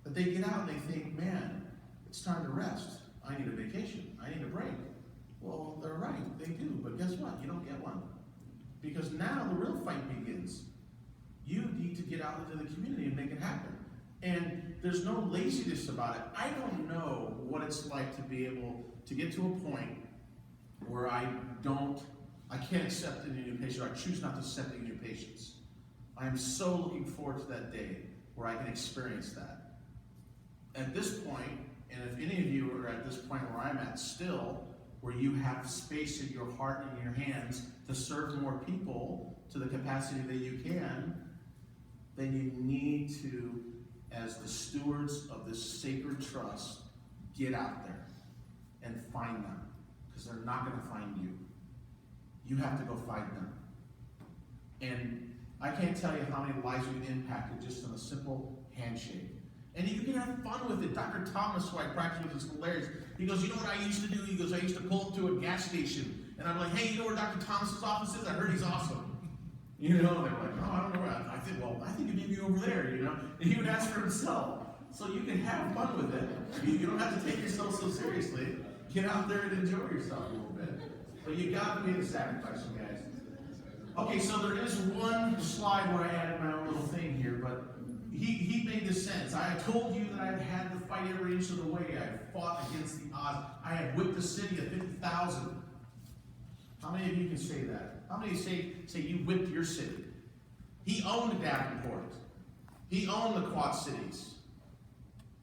But they get out and they think, man, it's time to rest. I need a vacation. I need a break. Well, they're right. They do. But guess what? You don't get one. Because now the real fight begins. You need to get out into the community and make it happen. And there's no laziness about it. I don't know what it's like to be able to get to a point where I can't accept any new patient, or I choose not to accept any new patients. I am so looking forward to that day where I can experience that. At this point, and if any of you are at this point where I'm at still, where you have space in your heart and in your hands to serve more people to the capacity that you can, then you need to, as the stewards of this sacred trust, get out there and find them, because they're not going to find you. You have to go find them. And I can't tell you how many lives we've impacted just on a simple handshake. And you can have fun with it. Dr. Thomas, who I practice with, is hilarious. He goes, you know what I used to do? He goes, I used to pull up to a gas station, and I'm like, hey, you know where Dr. Thomas's office is? I heard he's awesome. You know, and they're like, oh, I don't know where. I think, well, I think it may be over there, you know? And he would ask for himself. So you can have fun with it. You don't have to take yourself so seriously. Get out there and enjoy yourself a little bit. But you got to be the sacrifice, you guys. Okay, so there is one slide where I added my own little thing here, but he made this sentence. I told you that I've had to fight every inch of the way. I've fought against the odds. I have whipped the city of 50,000. How many of you can say that? How many say you whipped your city? He owned Davenport. He owned the Quad Cities.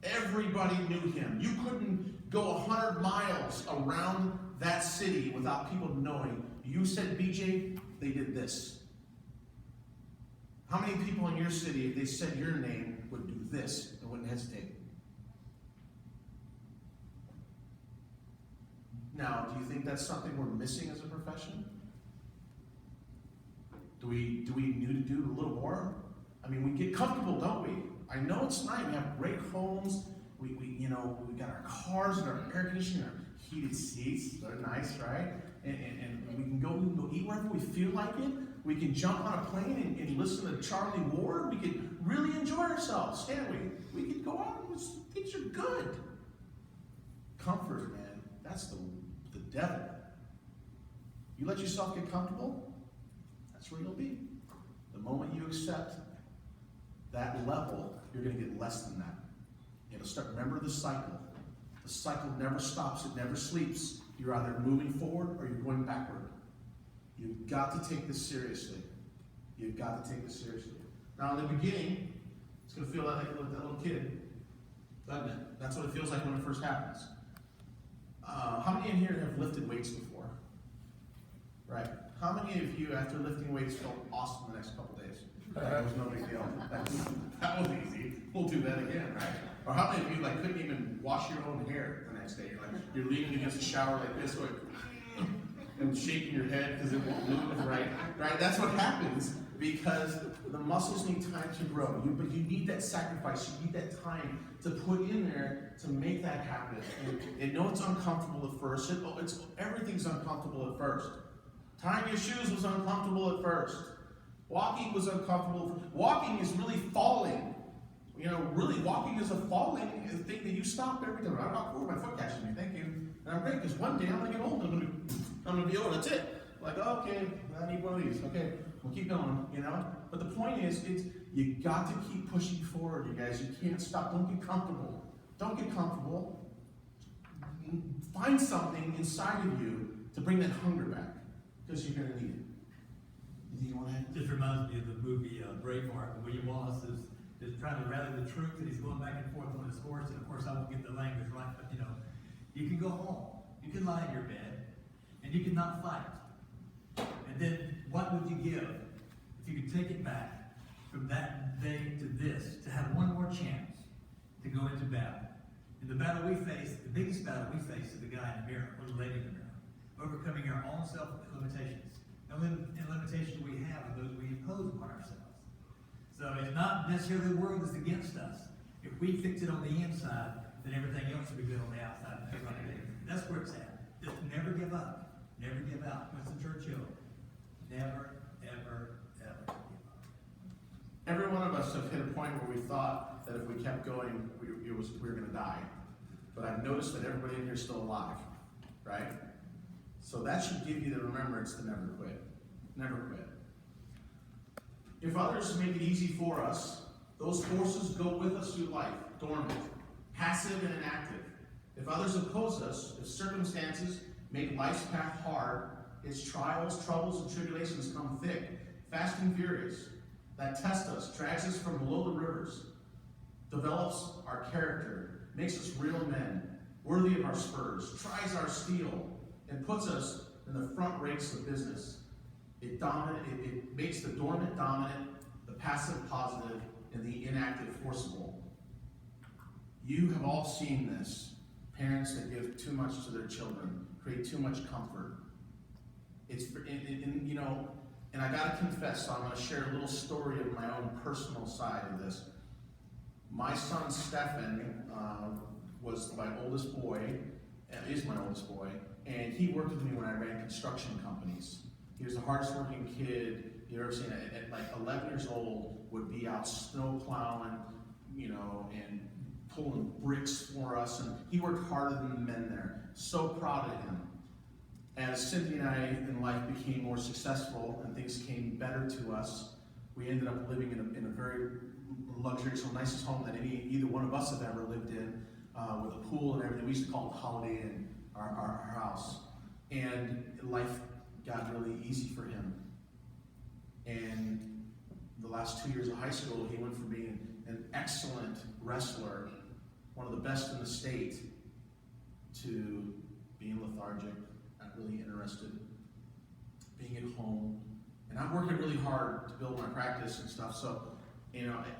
Everybody knew him. You couldn't go 100 miles around that city without people knowing. You said BJ, they did this. How many people in your city, if they said your name, would do this and wouldn't hesitate? Now, do you think that's something we're missing as a profession? Do we need to do a little more? I mean, we get comfortable, don't we? I know it's nice. We have great homes. We got our cars and our air conditioning, our heated seats. They're nice, right? And we can go eat wherever we feel like it. We can jump on a plane and listen to Charlie Ward. We can really enjoy ourselves, can't we? We can go out and things are good. Comfort, man, that's the devil. You let yourself get comfortable, that's where you'll be. The moment you accept that level, you're going to get less than that. It'll start. Remember the cycle. The cycle never stops. It never sleeps. You're either moving forward or you're going backward. You've got to take this seriously. You've got to take this seriously. Now, in the beginning, it's going to feel like that little kid, doesn't it? That's what it feels like when it first happens. How many in here have lifted weights before? Right. How many of you, after lifting weights, felt awesome the next couple days? That was no big deal. That was easy. We'll do that again, right? Or how many of you couldn't even wash your own hair the next day? You're leaning against the shower like this, going, and shaking your head because it won't move, right? Right? That's what happens because the muscles need time to grow. But you need that sacrifice. You need that time to put in there to make that happen. And know it's uncomfortable at first. Everything's uncomfortable at first. Tying your shoes was uncomfortable at first. Walking was uncomfortable. Walking is really falling. Really walking is a falling thing that you stop every time. I walk forward, my foot catches me. Thank you. And I'm great because one day I'm going to get old. I'm going to be old. That's it. Okay, I need one of these. Okay, we'll keep going, But the point is, you got to keep pushing forward, you guys. You can't stop. Don't get comfortable. Don't get comfortable. Find something inside of you to bring that hunger back because you're going to need it. You want to add? Just reminds me of the movie Braveheart. William Wallace is trying to rally the troops, and he's going back and forth on his horse. And of course, I won't get the language right, but you can go home, you can lie in your bed, and you can not fight. And then, what would you give if you could take it back from that day to this, to have one more chance to go into battle? In the battle we face, the biggest battle we face is the guy in the mirror, or the lady in the mirror, overcoming our own self-limitations. And limitations we have are those we impose upon ourselves. So it's not necessarily the world that's against us. If we fix it on the inside, then everything else will be good on the outside. That's where it's at. Just never give up. Never give out. Winston Churchill. Never, ever, ever give up. Every one of us have hit a point where we thought that if we kept going, we were going to die. But I've noticed that everybody in here is still alive, right? So that should give you the remembrance to never quit. Never quit. If others make it easy for us, those forces go with us through life, dormant, passive and inactive. If others oppose us, if circumstances make life's path hard, its trials, troubles, and tribulations come thick, fast and furious, that test us, drags us from below the rivers, develops our character, makes us real men, worthy of our spurs, tries our steel, and puts us in the front ranks of business. It makes the dormant dominant, the passive positive, and the inactive forcible. You have all seen this. Parents that give too much to their children, create too much comfort. And I gotta confess, so I'm gonna share a little story of my own personal side of this. My son Stefan was my oldest boy, is my oldest boy, and he worked with me when I ran construction companies. He was the hardest working kid you've ever seen. At like 11 years old, would be out snow plowing, and pulling bricks for us, and he worked harder than the men there. So proud of him. As Cynthia and I in life became more successful and things came better to us, we ended up living in a very luxurious, nicest home that either one of us have ever lived in, with a pool and everything. We used to call it Holiday Inn, our house. And life got really easy for him. And the last 2 years of high school, he went from being an excellent wrestler, one of the best in the state, to being lethargic, not really interested, being at home. And I'm working really hard to build my practice and stuff, so,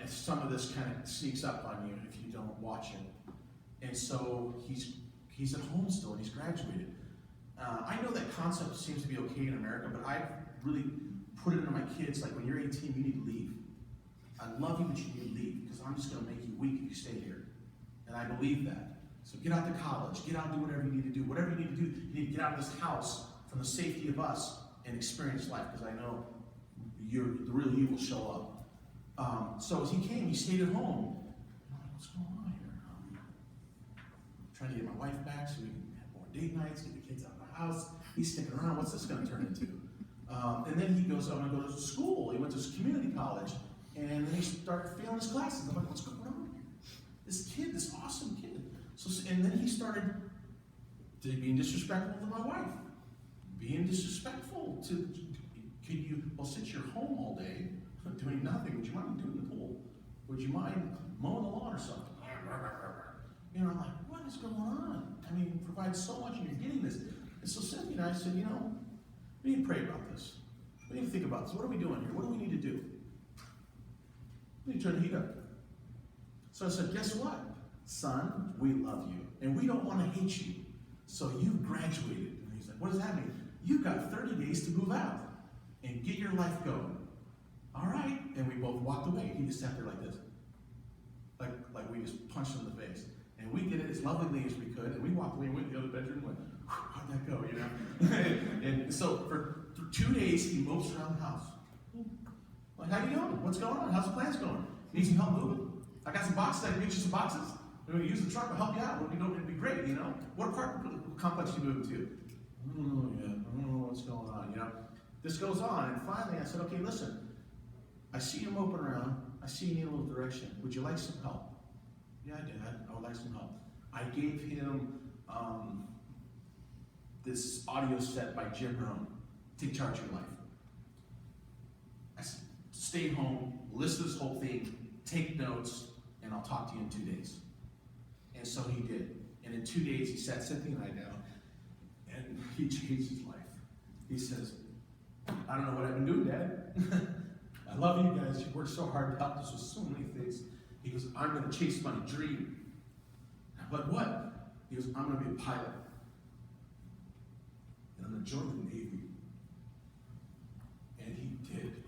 some of this kind of sneaks up on you if you don't watch it. And so he's at home still, and he's graduated. I know that concept seems to be okay in America, but I've really put it into my kids, like when you're 18, you need to leave. I love you, but you need to leave, because I'm just gonna make you weak if you stay here. And I believe that. So get out to college, get out and do whatever you need to do. Whatever you need to do, you need to get out of this house from the safety of us and experience life, because I know the real you will show up. So as he came, he stayed at home. I'm like, what's going on here? Trying to get my wife back so we can have more date nights, get the kids out of the house. He's sticking around. What's this going to turn into? And then he goes, I'm going to go to school. He went to community college, and then he started failing his classes. I'm like, what's going on here? This kid, this awesome kid. And then he started being disrespectful to my wife, being disrespectful to. Since you're home all day doing nothing, would you mind doing the pool? Would you mind mowing the lawn or something? You know, I'm like, what is going on? I mean, you provide so much and you're getting this. And so Cynthia and I said, you know, we need to pray about this. We need to think about this. What are we doing here? What do we need to do? We need to turn the heat up. So I said, guess what? Son, we love you. And we don't want to hate you. So you've graduated. And he's like, what does that mean? You've got 30 days to move out and get your life going. All right. And we both walked away. He just sat there like this. Like we just punched him in the face. And we did it as lovingly as we could. And we walked away and went to the other bedroom and went, how'd that go, you know? And so for 2 days, he mopes around the house. Like, how you doing? What's going on? How's the plans going? Need some help moving? I got some boxes. I can get you some boxes. We're going to use the truck to help you out. It'd be great, you know? What apartment complex you moving to? I don't know what's going on, you know? This goes on, and finally I said, okay, listen, I see you moping around. I see you need a little direction. Would you like some help? Yeah, I did. I would like some help. I gave him this audio set by Jim Rohn, Take Charge of Your Life. I stayed home, listen to this whole thing, take notes, and I'll talk to you in 2 days. And so he did. And in 2 days, he sat Cynthia and I down, and he changed his life. He says, I don't know what I've been doing, Dad. I love you guys. You worked so hard to help us with so many things. He goes, I'm going to chase my dream. But what? He goes, I'm going to be a pilot. And I'm going to join the Navy. And he did.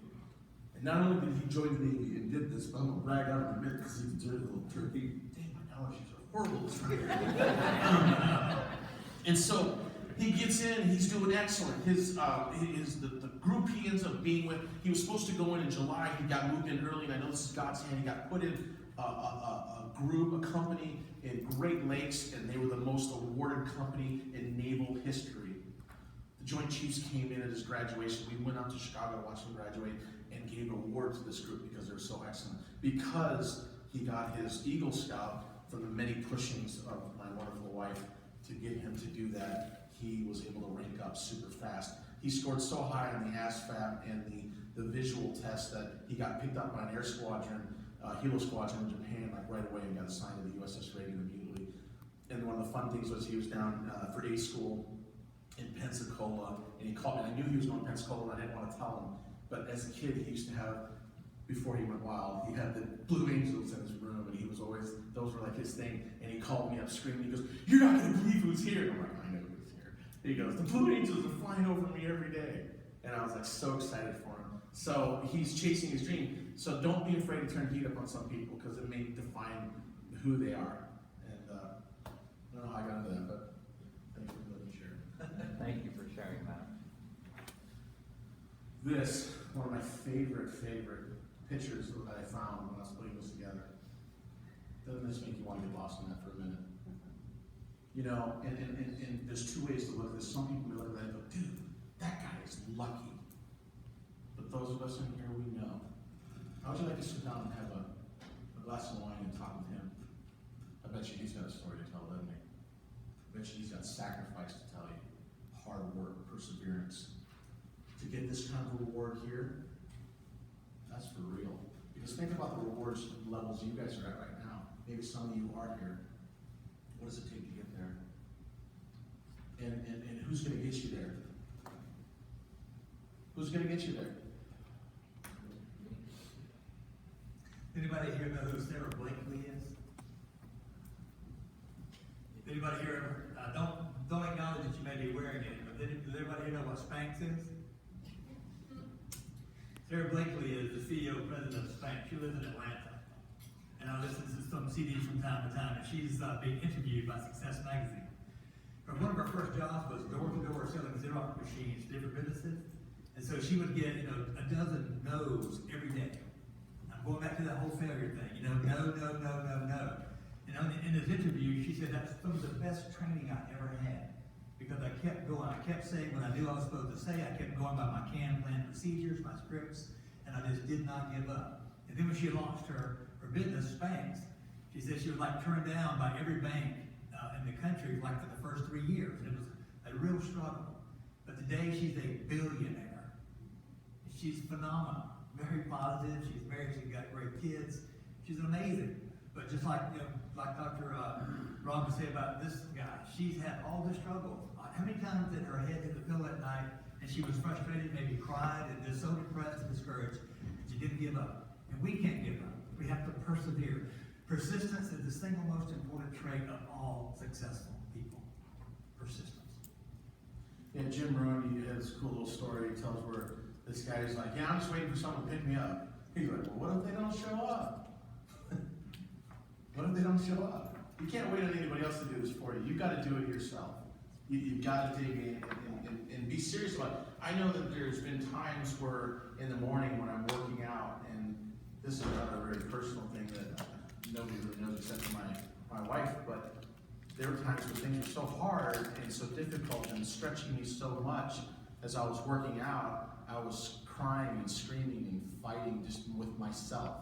And not only did he join the Navy and did this, but I'm going to brag out in a minute because he's a dirty little turkey. Dang, my allergies are horrible. And so he gets in, he's doing excellent. The group he ends up being with, he was supposed to go in July, he got moved in early, and I know this is God's hand, he got put in a company in Great Lakes, and they were the most awarded company in naval history. The Joint Chiefs came in at his graduation. We went out to Chicago to watch him graduate and gave an award to this group because they're so excellent. Because he got his Eagle Scout from the many pushings of my wonderful wife to get him to do that, he was able to rank up super fast. He scored so high on the ASVAB and the visual test that he got picked up by an air squadron, Hilo Squadron in Japan, like right away, and got assigned to the USS Reagan immediately. And one of the fun things was he was down for A school in Pensacola, and he called me. I knew he was going to Pensacola, and I didn't want to tell him. But as a kid, he used to have, before he went wild, he had the Blue Angels in his room, and he was always, those were like his thing. And he called me up screaming, he goes, "You're not going to believe who's here." I'm like, I know who's here. He goes, "The Blue Angels are flying over me every day." And I was like so excited for him. So he's chasing his dream. So don't be afraid to turn heat up on some people, because it may define who they are. And I don't know how I got into that, but thank you for letting me share. Thank you for sharing that. This, one of my favorite pictures that I found when I was putting this together. Doesn't this make you want to get lost in that for a minute? You know, and there's two ways to look at this. Some people may look at that and go, "Dude, that guy is lucky." But those of us in here, we know. How would you like to sit down and have a glass of wine and talk with him? I bet you he's got a story to tell, doesn't he? I bet you he's got sacrifice to tell you. Hard work, perseverance. To get this kind of reward here, that's for real. Because think about the rewards levels you guys are at right now. Maybe some of you are here. What does it take to get there? And who's going to get you there? Who's going to get you there? Anybody here know who Sarah Blakely is? Anybody here ever, don't acknowledge that you may be wearing it, Does everybody here know what Spanx is? Sarah Blakely is the CEO and president of Spanx. She lives in Atlanta. And I listen to some CDs from time to time, and she's being interviewed by Success Magazine. But one of her first jobs was door-to-door selling Xerox machines to different businesses. And so she would get, a dozen no's every day. I'm going back to that whole failure thing, no. And in this interview, she said that's some of the best training I ever had. Because I kept going, I kept saying what I knew I was supposed to say, I kept going by my CAN plan procedures, my scripts, and I just did not give up. And then when she launched her business, Spanx, she said she was like turned down by every bank in the country like for the first 3 years. It was a real struggle. But today she's a billionaire. She's phenomenal, very positive, she's married, she's got great kids, she's amazing. But just like, like Dr. Rob would say about this guy, she's had all the struggles. How many times did her head hit the pillow at night and she was frustrated, maybe cried, and just so depressed and discouraged, she didn't give up. And we can't give up. We have to persevere. Persistence is the single most important trait of all successful people. Persistence. Yeah, Jim Rohn, he has a cool little story he tells where this guy is like, I'm just waiting for someone to pick me up. He's like, well, what if they don't show up? What if they don't show up? You can't wait on anybody else to do this for you. You've got to do it yourself. You've got to dig in and be serious about it. I know that there's been times where in the morning when I'm working out, and this is another very personal thing that nobody really knows except for my wife, but there were times when things were so hard and so difficult and stretching me so much as I was working out, I was crying and screaming and fighting just with myself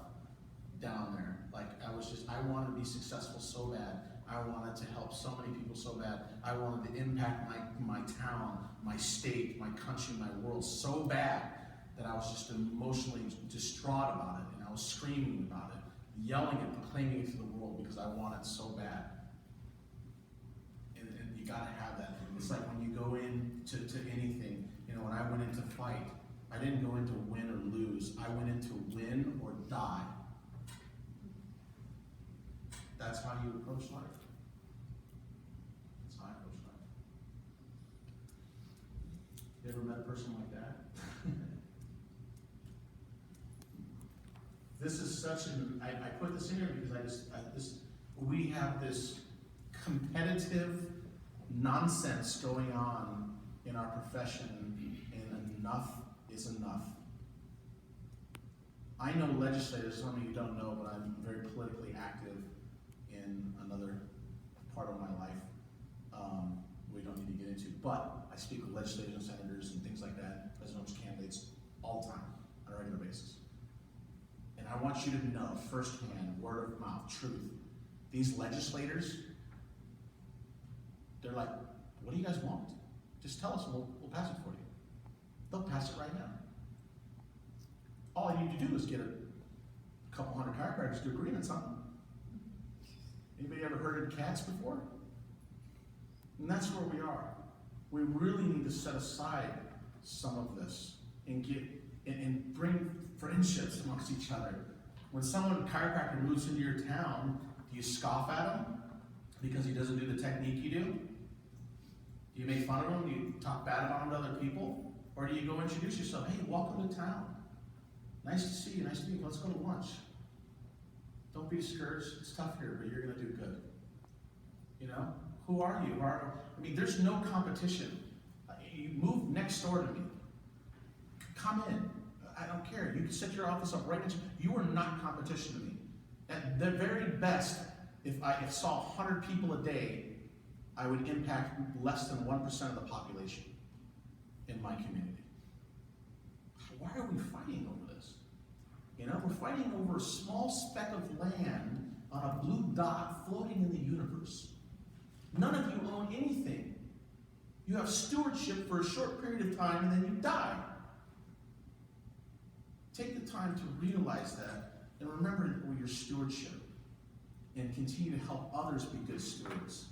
down there. Like I wanted to be successful so bad. I wanted to help so many people so bad. I wanted to impact my town, my state, my country, my world so bad that I was just emotionally distraught about it, and I was screaming about it, yelling it, proclaiming it to the world because I want it so bad. And you gotta have that. It's like when you go into anything, when I went into fight, I didn't go into win or lose. I went into win or die. That's how you approach life. That's how I approach life. You ever met a person like that? This is such an, I put this in here because we have this competitive nonsense going on in our profession, and enough is enough. I know legislators, some of you don't know, but I'm very politically active in another part of my life. We don't need to get into, but I speak with legislators and senators and things like that, presidential candidates, all the time, on a regular basis. And I want you to know, firsthand, word of mouth, truth, these legislators, they're like, what do you guys want? Just tell us and we'll pass it for you. They'll pass it right now. All I need to do is get a couple hundred chiropractors to agree on something. Anybody ever heard of cats before? And that's where we are. We really need to set aside some of this and bring friendships amongst each other. When someone, chiropractor, moves into your town, do you scoff at him because he doesn't do the technique you do? Do you make fun of him? Do you talk bad about him to other people? Or do you go introduce yourself? Hey, welcome to town. Nice to see you, nice to meet you. Let's go to lunch. Don't be discouraged. It's tough here, but you're going to do good. Who are you? There's no competition. You move next door to me. Come in. I don't care. You can set your office up right next to me. You are not competition to me. At the very best, if I saw 100 people a day, I would impact less than 1% of the population in my community. Why are we fighting over this? We're fighting over a small speck of land on a blue dot floating in the universe. None of you own anything. You have stewardship for a short period of time and then you die. Take the time to realize that and remember your stewardship and continue to help others be good stewards.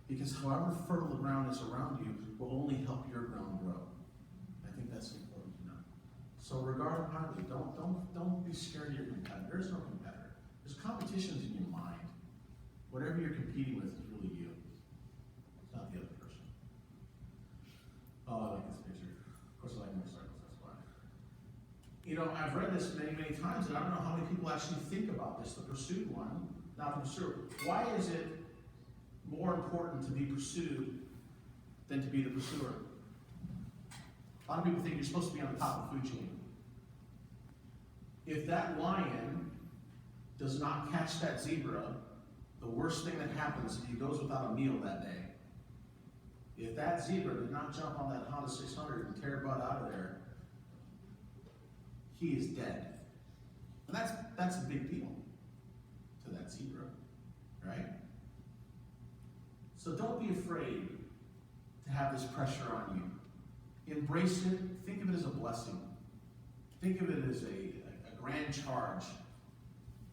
Because however fertile the ground is around you will only help your ground grow. I think that's important to know. So regardless of don't be scared of your competitor. There's no competitor. There's competitions in your mind. Whatever you're competing with is really you. It's not the other person. Oh, I like this picture. Of course, I like more circles, that's why. You know, I've read this many, many times, and I don't know how many people actually think about this, the pursued one, not the pursuer. Why is it more important to be pursued than to be the pursuer? A lot of people think you're supposed to be on the top of the food chain. If that lion does not catch that zebra, the worst thing that happens is he goes without a meal that day. If that zebra did not jump on that Honda 600 and tear butt out of there, he is dead. And that's a big deal to that zebra, right? So don't be afraid to have this pressure on you. Embrace it. Think of it as a blessing. Think of it as a grand charge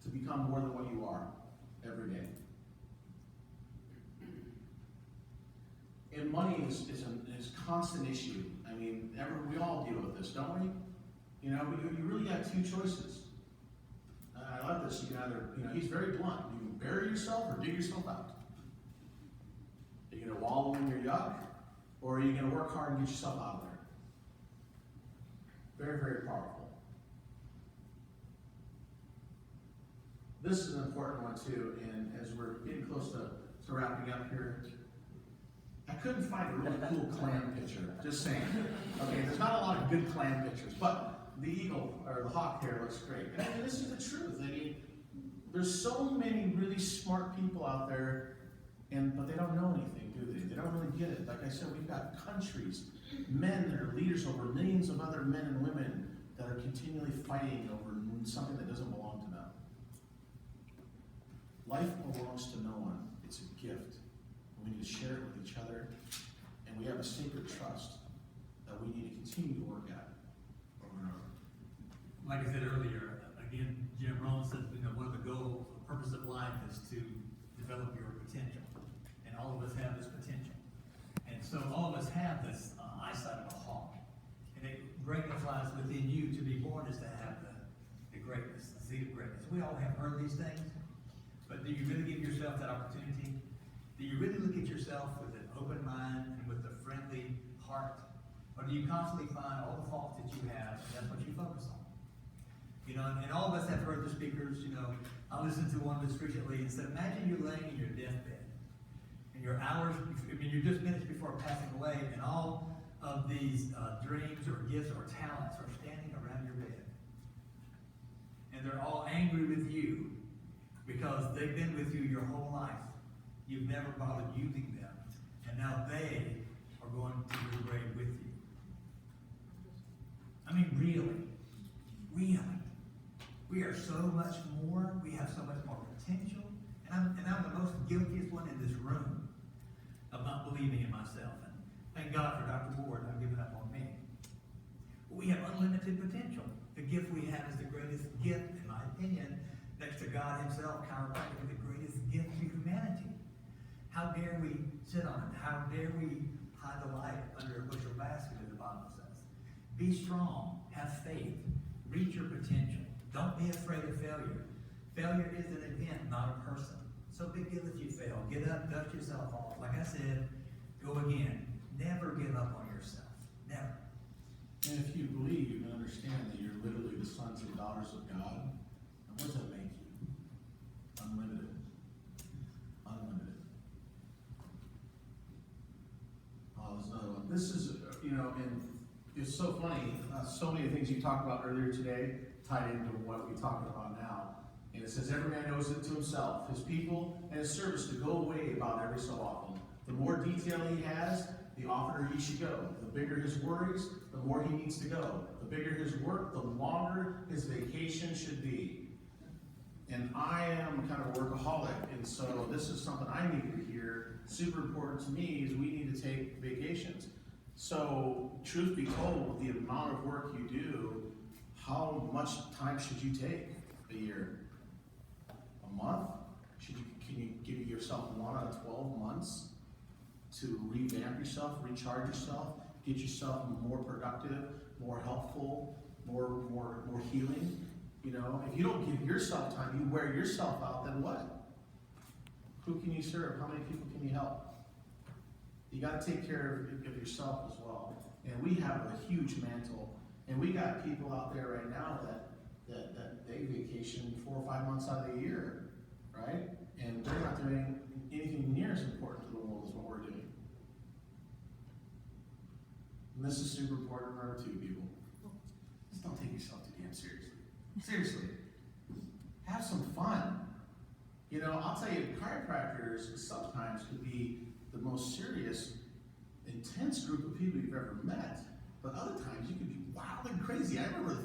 to become more than what you are every day. And money is a constant issue. I mean, we all deal with this, don't we? You know, but you really got two choices. I love this. You can either, he's very blunt. You can bury yourself or dig yourself out. You're going to wallow in your yuck, or are you going to work hard and get yourself out of there? Very, very powerful. This is an important one too, and as we're getting close to wrapping up here, I couldn't find a really cool clam picture, just saying. Okay, there's not a lot of good clam pictures, but the eagle, or the hawk here looks great. And I mean, this is the truth. I mean, there's so many really smart people out there, but they don't know anything, do they? They don't really get it. Like I said, we've got countries, men that are leaders over millions of other men and women that are continually fighting over something that doesn't belong to them. Life belongs to no one. It's a gift. We need to share it with each other, and we have a sacred trust that we need to continue to work at over and over. Like I said earlier, again, Jim Rohn said, one of the goals, the purpose of life is to develop your potential. And all of us have this potential. And so all of us have this eyesight of a hawk. And greatness lies within you. To be born is to have the greatness, the seed of greatness. We all have heard these things, but do you really give yourself that opportunity? Do you really look at yourself with an open mind and with a friendly heart? Or do you constantly find all the faults that you have, and that's what you focus on? And all of us have heard the speakers, I listened to one just recently and said, imagine you're laying in your deathbed, and your hours, you're just minutes before passing away, and all of these dreams or gifts or talents are standing around your bed. And they're all angry with you because they've been with you your whole life. You've never bothered using them. And now they are going to your grave with you. I mean, really. We are so much more. We have so much more potential. And I'm the most guiltiest one in this room of not believing in myself. And thank God for Dr. Ward not giving up on me. We have unlimited potential. The gift we have is the greatest gift, in my opinion, next to God himself, chiropractically the greatest gift to humanity. How dare we sit on it? How dare we hide the light under a bushel basket, as the Bible says? Be strong. Have faith. Reach your potential. Don't be afraid of failure. Failure is an event, not a person. So big deal if you fail. Get up, dust yourself off. Like I said, go again. Never give up on yourself. Never. And if you believe, you can understand that you're literally the sons and daughters of God. And what does that make you? Unlimited. Unlimited. Oh, there's another one. This is, and it's so funny. So many things you talked about earlier today tied into what we're talking about now. And it says, every man knows it to himself, his people, and his service to go away about every so often. The more detail he has, the oftener he should go. The bigger his worries, the more he needs to go. The bigger his work, the longer his vacation should be. And I am kind of a workaholic, and so this is something I need to hear. Super important to me is we need to take vacations. So, truth be told, the amount of work you do, how much time should you take a year? A month? Can you give yourself 1 out of 12 months to revamp yourself, recharge yourself, get yourself more productive, more helpful, more healing? If you don't give yourself time, you wear yourself out, then what? Who can you serve? How many people can you help? You got to take care of yourself as well. And we have a huge mantle, and we got people out there right now that they vacation 4 or 5 months out of the year, right? And they're not doing anything near as important to the world as what we're doing. And this is super important, remember too, people. Just don't take yourself too damn seriously. Seriously. Have some fun. You know, I'll tell you, chiropractors sometimes could be the most serious, intense group of people you've ever met. But other times you could be wild and crazy. I remember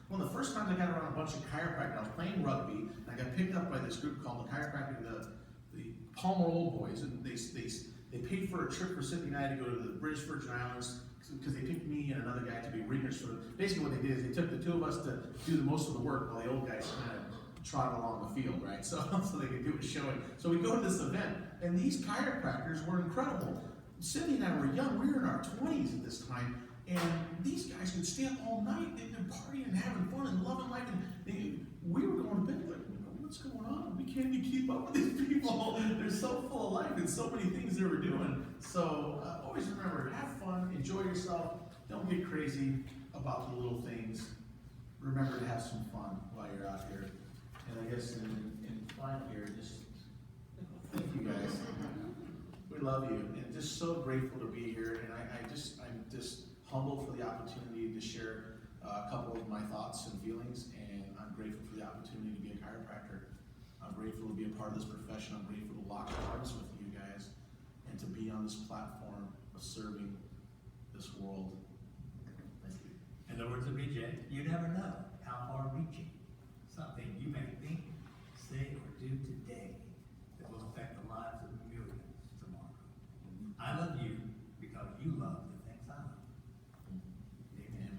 one of the first times I got around a bunch of chiropractors, I was playing rugby, and I got picked up by this group called the chiropractic, the Palmer Old Boys, and they paid for a trip for Sydney and I to go to the British Virgin Islands, because they picked me and another guy to be ringers for them. Basically what they did is they took the two of us to do the most of the work while the old guys kind of trotted along the field, right? So they could do a showing. So we go to this event, and these chiropractors were incredible. Cindy and I were young, we were in our 20s at this time, and these guys could stay up all night, and they're partying and having fun and loving life, and we were going to bed like, what's going on? We can't even keep up with these people. They're so full of life and so many things they were doing. So always remember, have fun, enjoy yourself, don't get crazy about the little things. Remember to have some fun while you're out here. And I guess in final here, just thank you guys. We love you, and just so grateful to be here. And I'm just humbled for the opportunity to share a couple of my thoughts and feelings, and I'm grateful for the opportunity to be a chiropractor. I'm grateful to be a part of this profession. I'm grateful to lock arms with you guys and to be on this platform of serving this world. Thank you. In the words of BJ, you never know how far-reaching something you may think, say, or do today that will affect the lives of millions tomorrow. I love you because you love the things I love. Amen.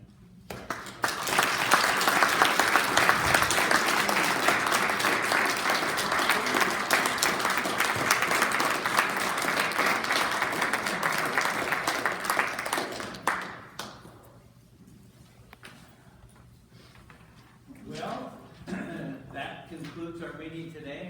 Well, that concludes our meeting today.